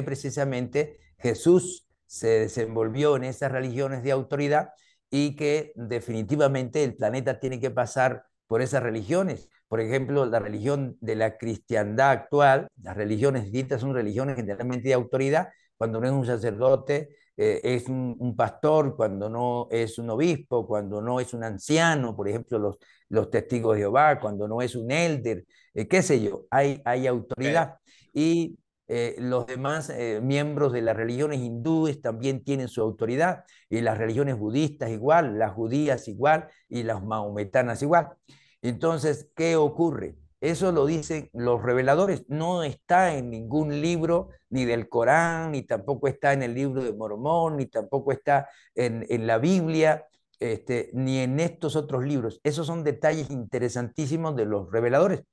precisamente Jesús se desenvolvió en esas religiones de autoridad y que definitivamente el planeta tiene que pasar por esas religiones. Por ejemplo, la religión de la cristiandad actual, las religiones distintas son religiones generalmente de autoridad, cuando no es un sacerdote, es un pastor, cuando no es un obispo, cuando no es un anciano, por ejemplo, los testigos de Jehová, cuando no es un elder, qué sé yo, hay Ok. autoridad. Y los demás miembros de las religiones hindúes también tienen su autoridad, y las religiones budistas igual, las judías igual, y las maometanas igual. Entonces, ¿qué ocurre? Eso lo dicen los reveladores, no está en ningún libro, ni del Corán, ni tampoco está en el libro de Mormón, ni tampoco está en la Biblia, ni en estos otros libros. Esos son detalles interesantísimos de los reveladores.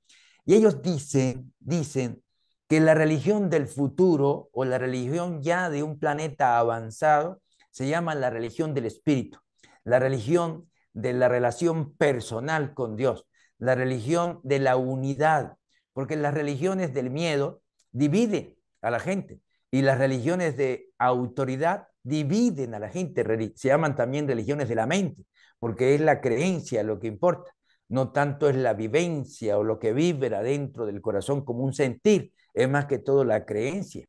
Y ellos dicen que la religión del futuro o la religión ya de un planeta avanzado se llama la religión del espíritu, la religión de la relación personal con Dios, la religión de la unidad, porque las religiones del miedo dividen a la gente y las religiones de autoridad dividen a la gente, se llaman también religiones de la mente, porque es la creencia lo que importa, no tanto es la vivencia o lo que vibra dentro del corazón como un sentir, es más que todo la creencia.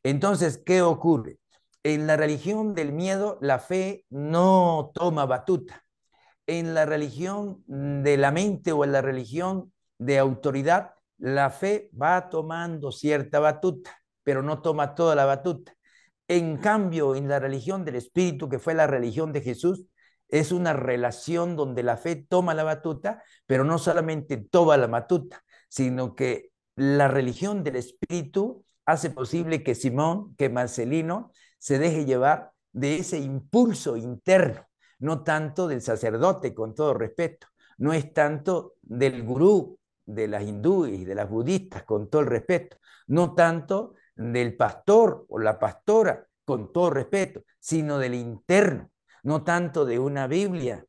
Entonces, ¿qué ocurre? En la religión del miedo, la fe no toma batuta. En la religión de la mente o en la religión de autoridad, la fe va tomando cierta batuta, pero no toma toda la batuta. En cambio, en la religión del Espíritu, que fue la religión de Jesús, es una relación donde la fe toma la batuta, pero no solamente toma la batuta, sino que la religión del Espíritu hace posible que Simón, que Marcelino, se deje llevar de ese impulso interno, no tanto del sacerdote, con todo respeto, no es tanto del gurú de las hindúes y de las budistas, con todo el respeto, no tanto del pastor o la pastora, con todo respeto, sino del interno, no tanto de una Biblia,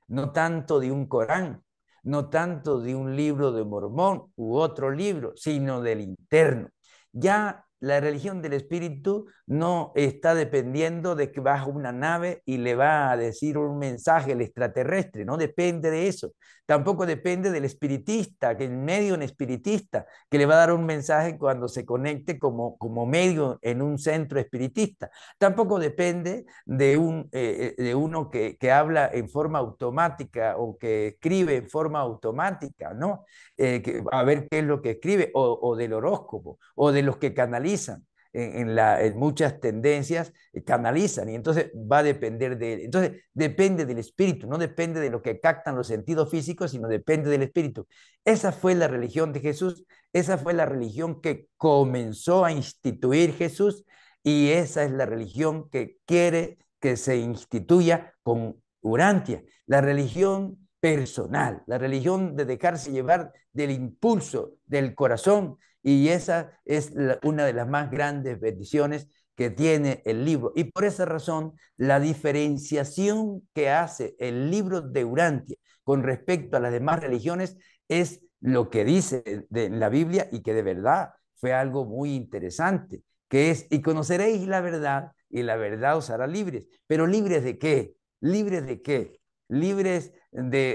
no tanto de un Corán, no tanto de un libro de Mormón u otro libro, sino del interno. Ya la religión del espíritu no está dependiendo de que baja una nave y le va a decir un mensaje al extraterrestre, no depende de eso. Tampoco depende del espiritista, que en medio un espiritista, que le va a dar un mensaje cuando se conecte como medio en un centro espiritista. Tampoco depende de uno que habla en forma automática o que escribe en forma automática, ¿no? A ver qué es lo que escribe, o del horóscopo, o de los que canalizan. En muchas tendencias canalizan y entonces va a depender de él. Entonces depende del espíritu, no depende de lo que captan los sentidos físicos, sino depende del espíritu. Esa fue la religión de Jesús, esa fue la religión que comenzó a instituir Jesús, y esa es la religión que quiere que se instituya con Urantia, la religión personal, la religión de dejarse llevar del impulso del corazón, y esa es una de las más grandes bendiciones que tiene el libro. Y por esa razón, la diferenciación que hace el libro de Urantia con respecto a las demás religiones es lo que dice de la Biblia, y que de verdad fue algo muy interesante, que es, y conoceréis la verdad, y la verdad os hará libres. ¿Pero libres de qué? ¿Libres de qué? Libres de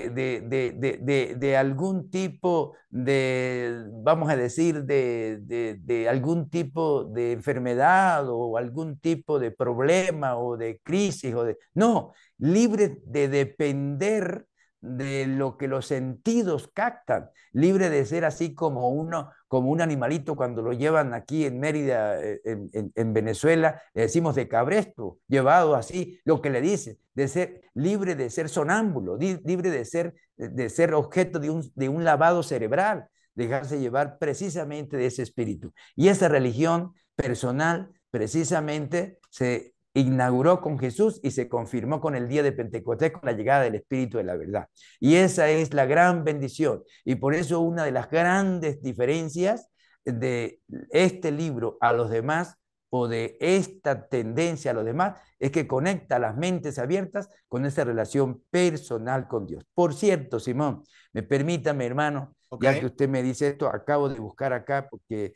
algún tipo de, vamos a decir, de algún tipo de enfermedad o algún tipo de problema o de crisis o de... No, libre de depender de lo que los sentidos captan, libre de ser así como uno, como un animalito cuando lo llevan aquí en Mérida, en Venezuela, le decimos de cabresto, llevado así, lo que le dice, de ser libre de ser sonámbulo, libre de ser objeto de un lavado cerebral, dejarse llevar precisamente de ese espíritu. Y esa religión personal precisamente se inauguró con Jesús y se confirmó con el día de Pentecostés, con la llegada del Espíritu de la verdad. Y esa es la gran bendición. Y por eso una de las grandes diferencias de este libro a los demás, o de esta tendencia a los demás, es que conecta las mentes abiertas con esa relación personal con Dios. Por cierto, Simón, me permítame, hermano, Ok, Ya que usted me dice esto, acabo de buscar acá porque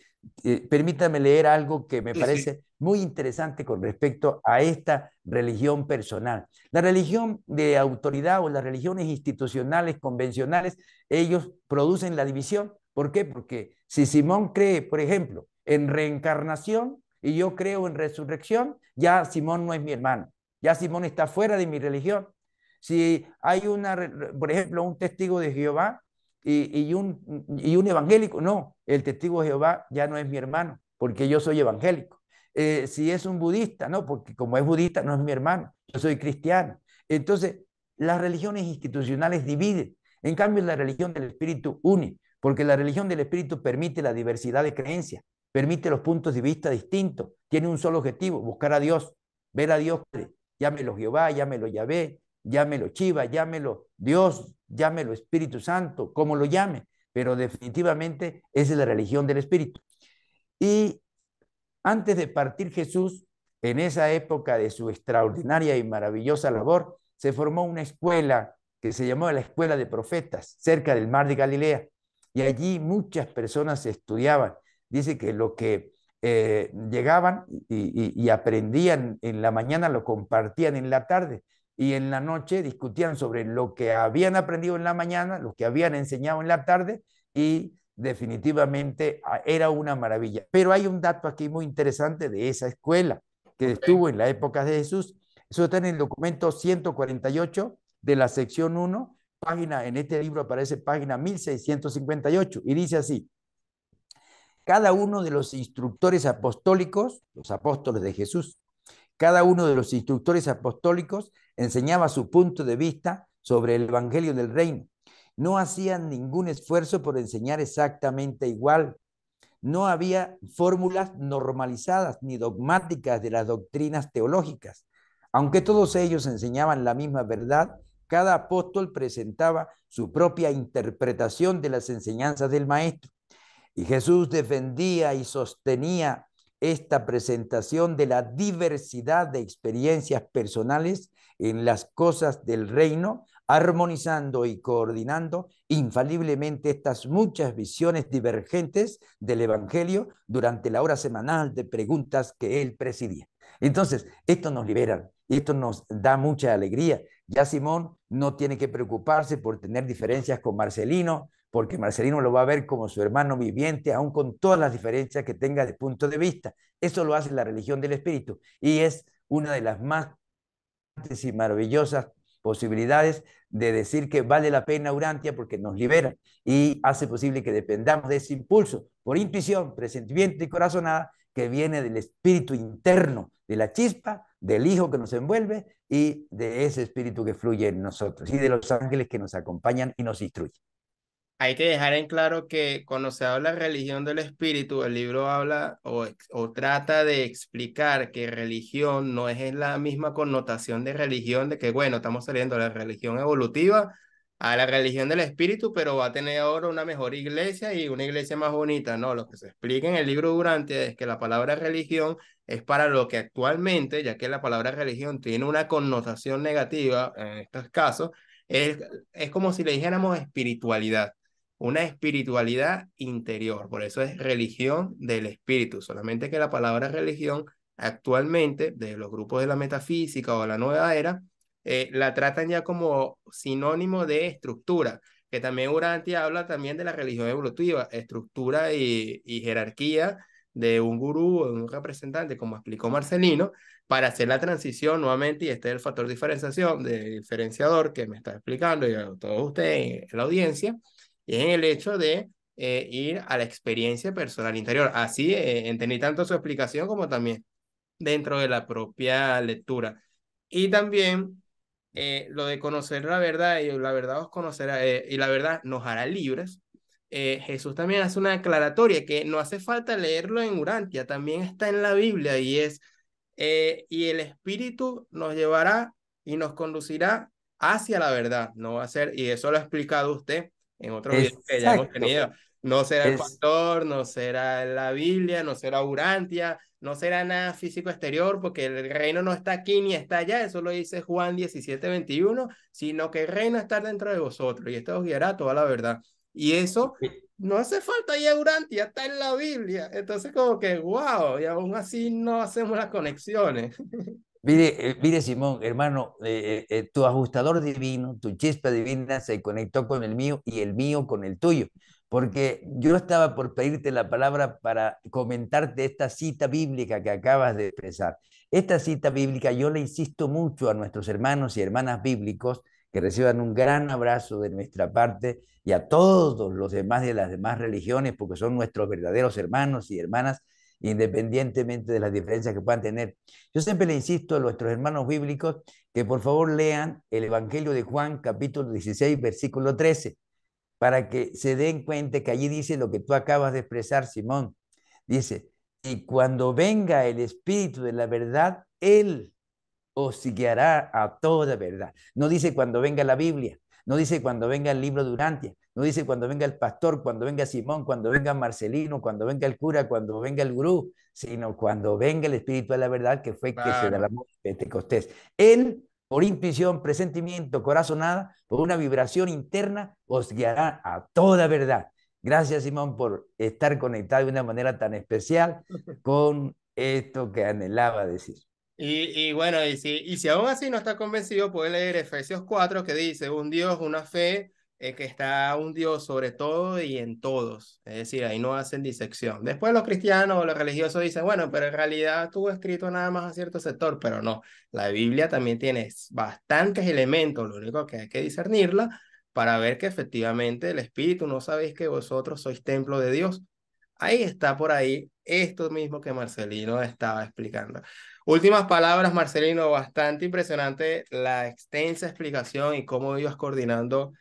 permítame leer algo que me sí, sí, parece muy interesante con respecto a esta religión personal. La religión de autoridad o las religiones institucionales, convencionales, ellos producen la división. ¿Por qué? Porque si Simón cree, por ejemplo, en reencarnación y yo creo en resurrección, ya Simón no es mi hermano, ya Simón está fuera de mi religión. Si hay por ejemplo, un testigo de Jehová y un evangélico, no, el testigo de Jehová ya no es mi hermano, porque yo soy evangélico. Si es un budista, no, porque como es budista no es mi hermano, yo soy cristiano. Entonces, las religiones institucionales dividen, en cambio la religión del Espíritu une, porque la religión del Espíritu permite la diversidad de creencias, permite los puntos de vista distintos, tiene un solo objetivo, buscar a Dios, ver a Dios, llámelo Jehová, llámelo Yahvé, llámelo Chiva, llámelo Dios, llámelo Espíritu Santo, como lo llame, pero definitivamente esa es la religión del Espíritu. Y antes de partir Jesús, en esa época de su extraordinaria y maravillosa labor, se formó una escuela que se llamó la Escuela de Profetas, cerca del mar de Galilea. Y allí muchas personas estudiaban. Dice que lo que llegaban y aprendían en la mañana lo compartían en la tarde y en la noche discutían sobre lo que habían aprendido en la mañana, lo que habían enseñado en la tarde y definitivamente era una maravilla. Pero hay un dato aquí muy interesante de esa escuela que ok. estuvo en la época de Jesús. Eso está en el documento 148 de la sección 1, página, en este libro aparece página 1658 y dice así: cada uno de los instructores apostólicos, los apóstoles de Jesús, cada uno de los instructores apostólicos enseñaba su punto de vista sobre el Evangelio del Reino. No hacían ningún esfuerzo por enseñar exactamente igual. No había fórmulas normalizadas ni dogmáticas de las doctrinas teológicas. Aunque todos ellos enseñaban la misma verdad, cada apóstol presentaba su propia interpretación de las enseñanzas del Maestro. Y Jesús defendía y sostenía esta presentación de la diversidad de experiencias personales en las cosas del reino, armonizando y coordinando infaliblemente estas muchas visiones divergentes del Evangelio durante la hora semanal de preguntas que él presidía. Entonces, esto nos libera y esto nos da mucha alegría. Ya Simón no tiene que preocuparse por tener diferencias con Marcelino, porque Marcelino lo va a ver como su hermano viviente, aun con todas las diferencias que tenga de punto de vista. Eso lo hace la religión del espíritu y es una de las más y maravillosas posibilidades de decir que vale la pena Urantia porque nos libera y hace posible que dependamos de ese impulso por intuición, presentimiento y corazonada que viene del espíritu interno, de la chispa, del Hijo que nos envuelve y de ese espíritu que fluye en nosotros y de los ángeles que nos acompañan y nos instruyen. Hay que dejar en claro que cuando se habla religión del espíritu, el libro habla o trata de explicar que religión no es la misma connotación de religión, de que, bueno, estamos saliendo de la religión evolutiva a la religión del espíritu, pero va a tener ahora una mejor iglesia y una iglesia más bonita. No, lo que se explica en el libro Durante es que la palabra religión es para lo que actualmente, ya que la palabra religión tiene una connotación negativa en estos casos, es, es como si le dijéramos espiritualidad, una espiritualidad interior. Por eso es religión del espíritu. Solamente que la palabra religión actualmente, de los grupos de la metafísica o de la nueva era, la tratan ya como sinónimo de estructura, que también Urantia habla también de la religión evolutiva, estructura y jerarquía de un gurú o un representante, como explicó Marcelino, para hacer la transición nuevamente, y este es el factor de diferenciación, de diferenciador que me está explicando y a todos ustedes en la audiencia, y es en el hecho de ir a la experiencia personal interior. Así entendí tanto su explicación como también dentro de la propia lectura. Y también lo de conocer la verdad y la verdad os conocerá y la verdad nos hará libres. Jesús también hace una aclaratoria que no hace falta leerlo en Urantia, también está en la Biblia y es, y el Espíritu nos llevará y nos conducirá hacia la verdad, no va a ser, y eso lo ha explicado usted en otros videos que ya hemos Exacto. tenido, no será el Es, pastor, no será la Biblia, no será Urantia, no será nada físico exterior, porque el reino no está aquí ni está allá, eso lo dice Juan 17:21, sino que el reino está dentro de vosotros y esto os guiará a toda la verdad. Y eso no hace falta ya durante, ya está en la Biblia. Entonces como que, wow, y aún así no hacemos las conexiones. Mire, Simón, hermano, tu ajustador divino, tu chispa divina se conectó con el mío y el mío con el tuyo, porque yo estaba por pedirte la palabra para comentarte esta cita bíblica que acabas de expresar. Esta cita bíblica yo le insisto mucho a nuestros hermanos y hermanas bíblicos que reciban un gran abrazo de nuestra parte y a todos los demás de las demás religiones, porque son nuestros verdaderos hermanos y hermanas, independientemente de las diferencias que puedan tener. Yo siempre le insisto a nuestros hermanos bíblicos que por favor lean el Evangelio de Juan, capítulo 16, versículo 13, para que se den cuenta que allí dice lo que tú acabas de expresar, Simón. Dice, y cuando venga el Espíritu de la verdad, Él os guiará a toda verdad. No dice cuando venga la Biblia, no dice cuando venga el libro de Urantia, no dice cuando venga el pastor, cuando venga Simón, cuando venga Marcelino, cuando venga el cura, cuando venga el gurú, sino cuando venga el Espíritu de la verdad que fue que se Claro. derramó en Pentecostés. Él, por intuición, presentimiento, corazonada, por una vibración interna, os guiará a toda verdad. Gracias, Simón, por estar conectado de una manera tan especial con esto que anhelaba decir. Y bueno, y si aún así no está convencido, puede leer Efesios 4 que dice, un Dios, una fe, que está un Dios sobre todo y en todos. Es decir, ahí no hacen disección. Después los cristianos o los religiosos dicen, bueno, pero en realidad estuvo escrito nada más a cierto sector, pero no. La Biblia también tiene bastantes elementos, lo único que hay que discernirla para ver que efectivamente el Espíritu, no sabéis que vosotros sois templo de Dios. Ahí está por ahí esto mismo que Marcelino estaba explicando. Últimas palabras, Marcelino, bastante impresionante la extensa explicación y cómo ibas coordinando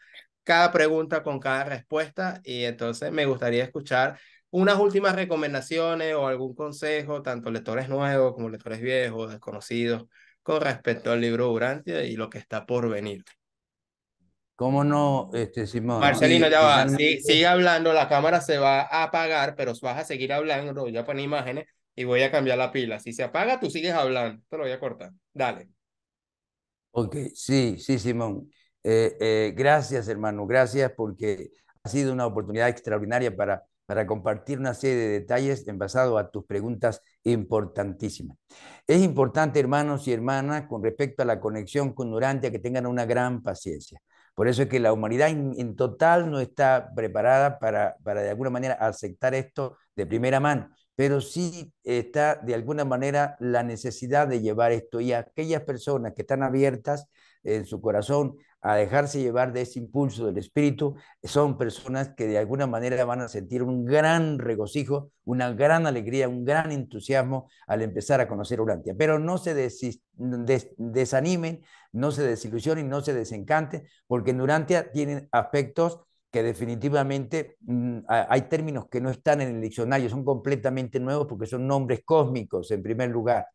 cada pregunta con cada respuesta. Y entonces me gustaría escuchar unas últimas recomendaciones o algún consejo, tanto lectores nuevos como lectores viejos, desconocidos, con respecto al libro Urantia y lo que está por venir. ¿Cómo no, Simón? Marcelino, Sí, ya va, sigue finalmente, hablando, la cámara se va a apagar, pero vas a seguir hablando, voy a poner imágenes y voy a cambiar la pila. Si se apaga, tú sigues hablando, te lo voy a cortar. Dale. ok, sí, sí, Simón. Gracias, hermano, gracias porque ha sido una oportunidad extraordinaria para compartir una serie de detalles en basado a tus preguntas importantísimas. Es importante, hermanos y hermanas, con respecto a la conexión con Urantia, que tengan una gran paciencia. Por eso es que la humanidad en total no está preparada para de alguna manera aceptar esto de primera mano, pero sí está de alguna manera la necesidad de llevar esto y aquellas personas que están abiertas en su corazón a dejarse llevar de ese impulso del espíritu, son personas que de alguna manera van a sentir un gran regocijo, una gran alegría, un gran entusiasmo al empezar a conocer Urantia. Pero no se desanimen, no se desilusionen, no se desencanten, porque en Urantia tienen aspectos que definitivamente hay términos que no están en el diccionario, son completamente nuevos porque son nombres cósmicos en primer lugar.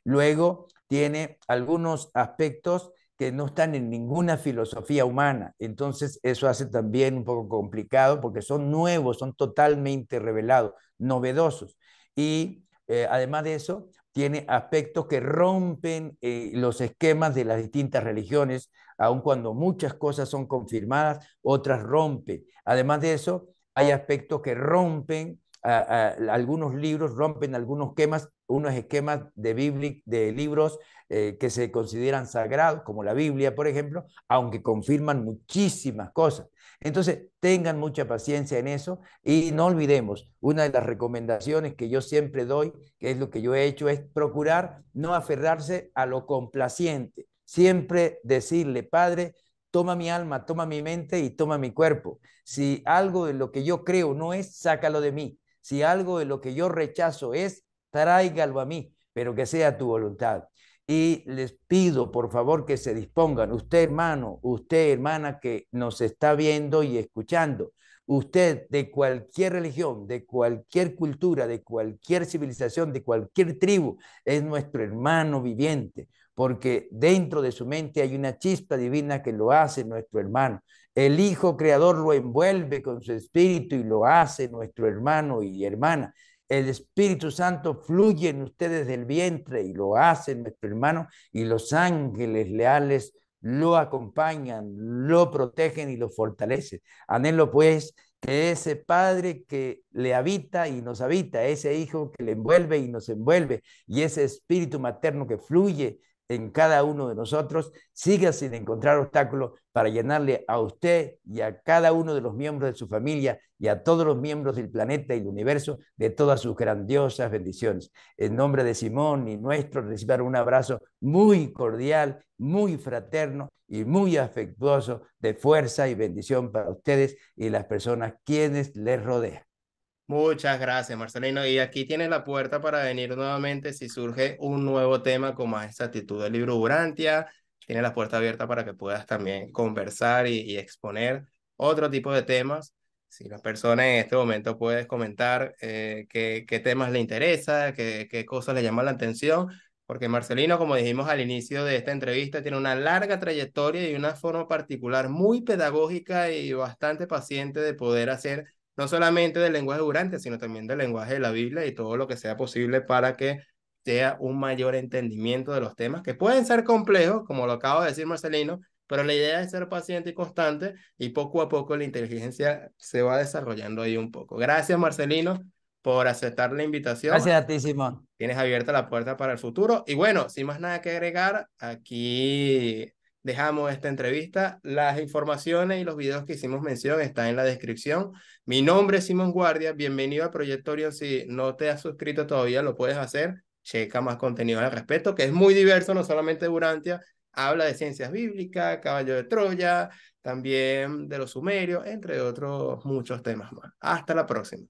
Luego tiene algunos aspectos que no están en ninguna filosofía humana, entonces eso hace también un poco complicado porque son nuevos, son totalmente revelados, novedosos. Y además de eso, tiene aspectos que rompen los esquemas de las distintas religiones, aun cuando muchas cosas son confirmadas, otras rompen. Además de eso, hay aspectos que rompen algunos libros, rompen algunos esquemas, unos esquemas de libros que se consideran sagrados, como la Biblia, por ejemplo, aunque confirman muchísimas cosas. Entonces, tengan mucha paciencia en eso y no olvidemos, una de las recomendaciones que yo siempre doy, que es lo que yo he hecho, es procurar no aferrarse a lo complaciente. Siempre decirle, Padre, toma mi alma, toma mi mente y toma mi cuerpo. Si algo de lo que yo creo no es, sácalo de mí. Si algo de lo que yo rechazo es, tráigalo a mí, pero que sea tu voluntad. Y les pido, por favor, que se dispongan, usted hermano, usted hermana que nos está viendo y escuchando, usted de cualquier religión, de cualquier cultura, de cualquier civilización, de cualquier tribu, es nuestro hermano viviente, porque dentro de su mente hay una chispa divina que lo hace nuestro hermano. El Hijo Creador lo envuelve con su espíritu y lo hace nuestro hermano y hermana. El Espíritu Santo fluye en ustedes del vientre y lo hace nuestro hermano, y los ángeles leales lo acompañan, lo protegen y lo fortalecen. Anhelo pues que ese Padre que le habita y nos habita, ese Hijo que le envuelve y nos envuelve, y ese Espíritu materno que fluye en cada uno de nosotros, siga sin encontrar obstáculos para llenarle a usted y a cada uno de los miembros de su familia y a todos los miembros del planeta y del universo de todas sus grandiosas bendiciones. En nombre de Simón y nuestro, reciban un abrazo muy cordial, muy fraterno y muy afectuoso de fuerza y bendición para ustedes y las personas quienes les rodean. Muchas gracias, Marcelino. Y aquí tienes la puerta para venir nuevamente si surge un nuevo tema como esta actitud del libro Urantia. Tienes la puerta abierta para que puedas también conversar y exponer otro tipo de temas. Si la persona en este momento puedes comentar qué temas le interesa, qué cosas le llaman la atención, porque Marcelino, como dijimos al inicio de esta entrevista, tiene una larga trayectoria y una forma particular muy pedagógica y bastante paciente de poder hacer no solamente del lenguaje durante, sino también del lenguaje de la Biblia y todo lo que sea posible para que sea un mayor entendimiento de los temas que pueden ser complejos, como lo acabo de decir Marcelino, pero la idea es ser paciente y constante y poco a poco la inteligencia se va desarrollando ahí un poco. Gracias Marcelino por aceptar la invitación. Gracias a ti, Simón. Tienes abierta la puerta para el futuro. Y bueno, sin más nada que agregar, aquí dejamos esta entrevista. Las informaciones y los videos que hicimos mención están en la descripción. Mi nombre es Simón Guardia. Bienvenido a Proyectorion. Si no te has suscrito todavía, lo puedes hacer. Checa más contenido al respecto, que es muy diverso, no solamente Durantia. Habla de ciencias bíblicas, caballo de Troya, también de los sumerios, entre otros muchos temas más. Hasta la próxima.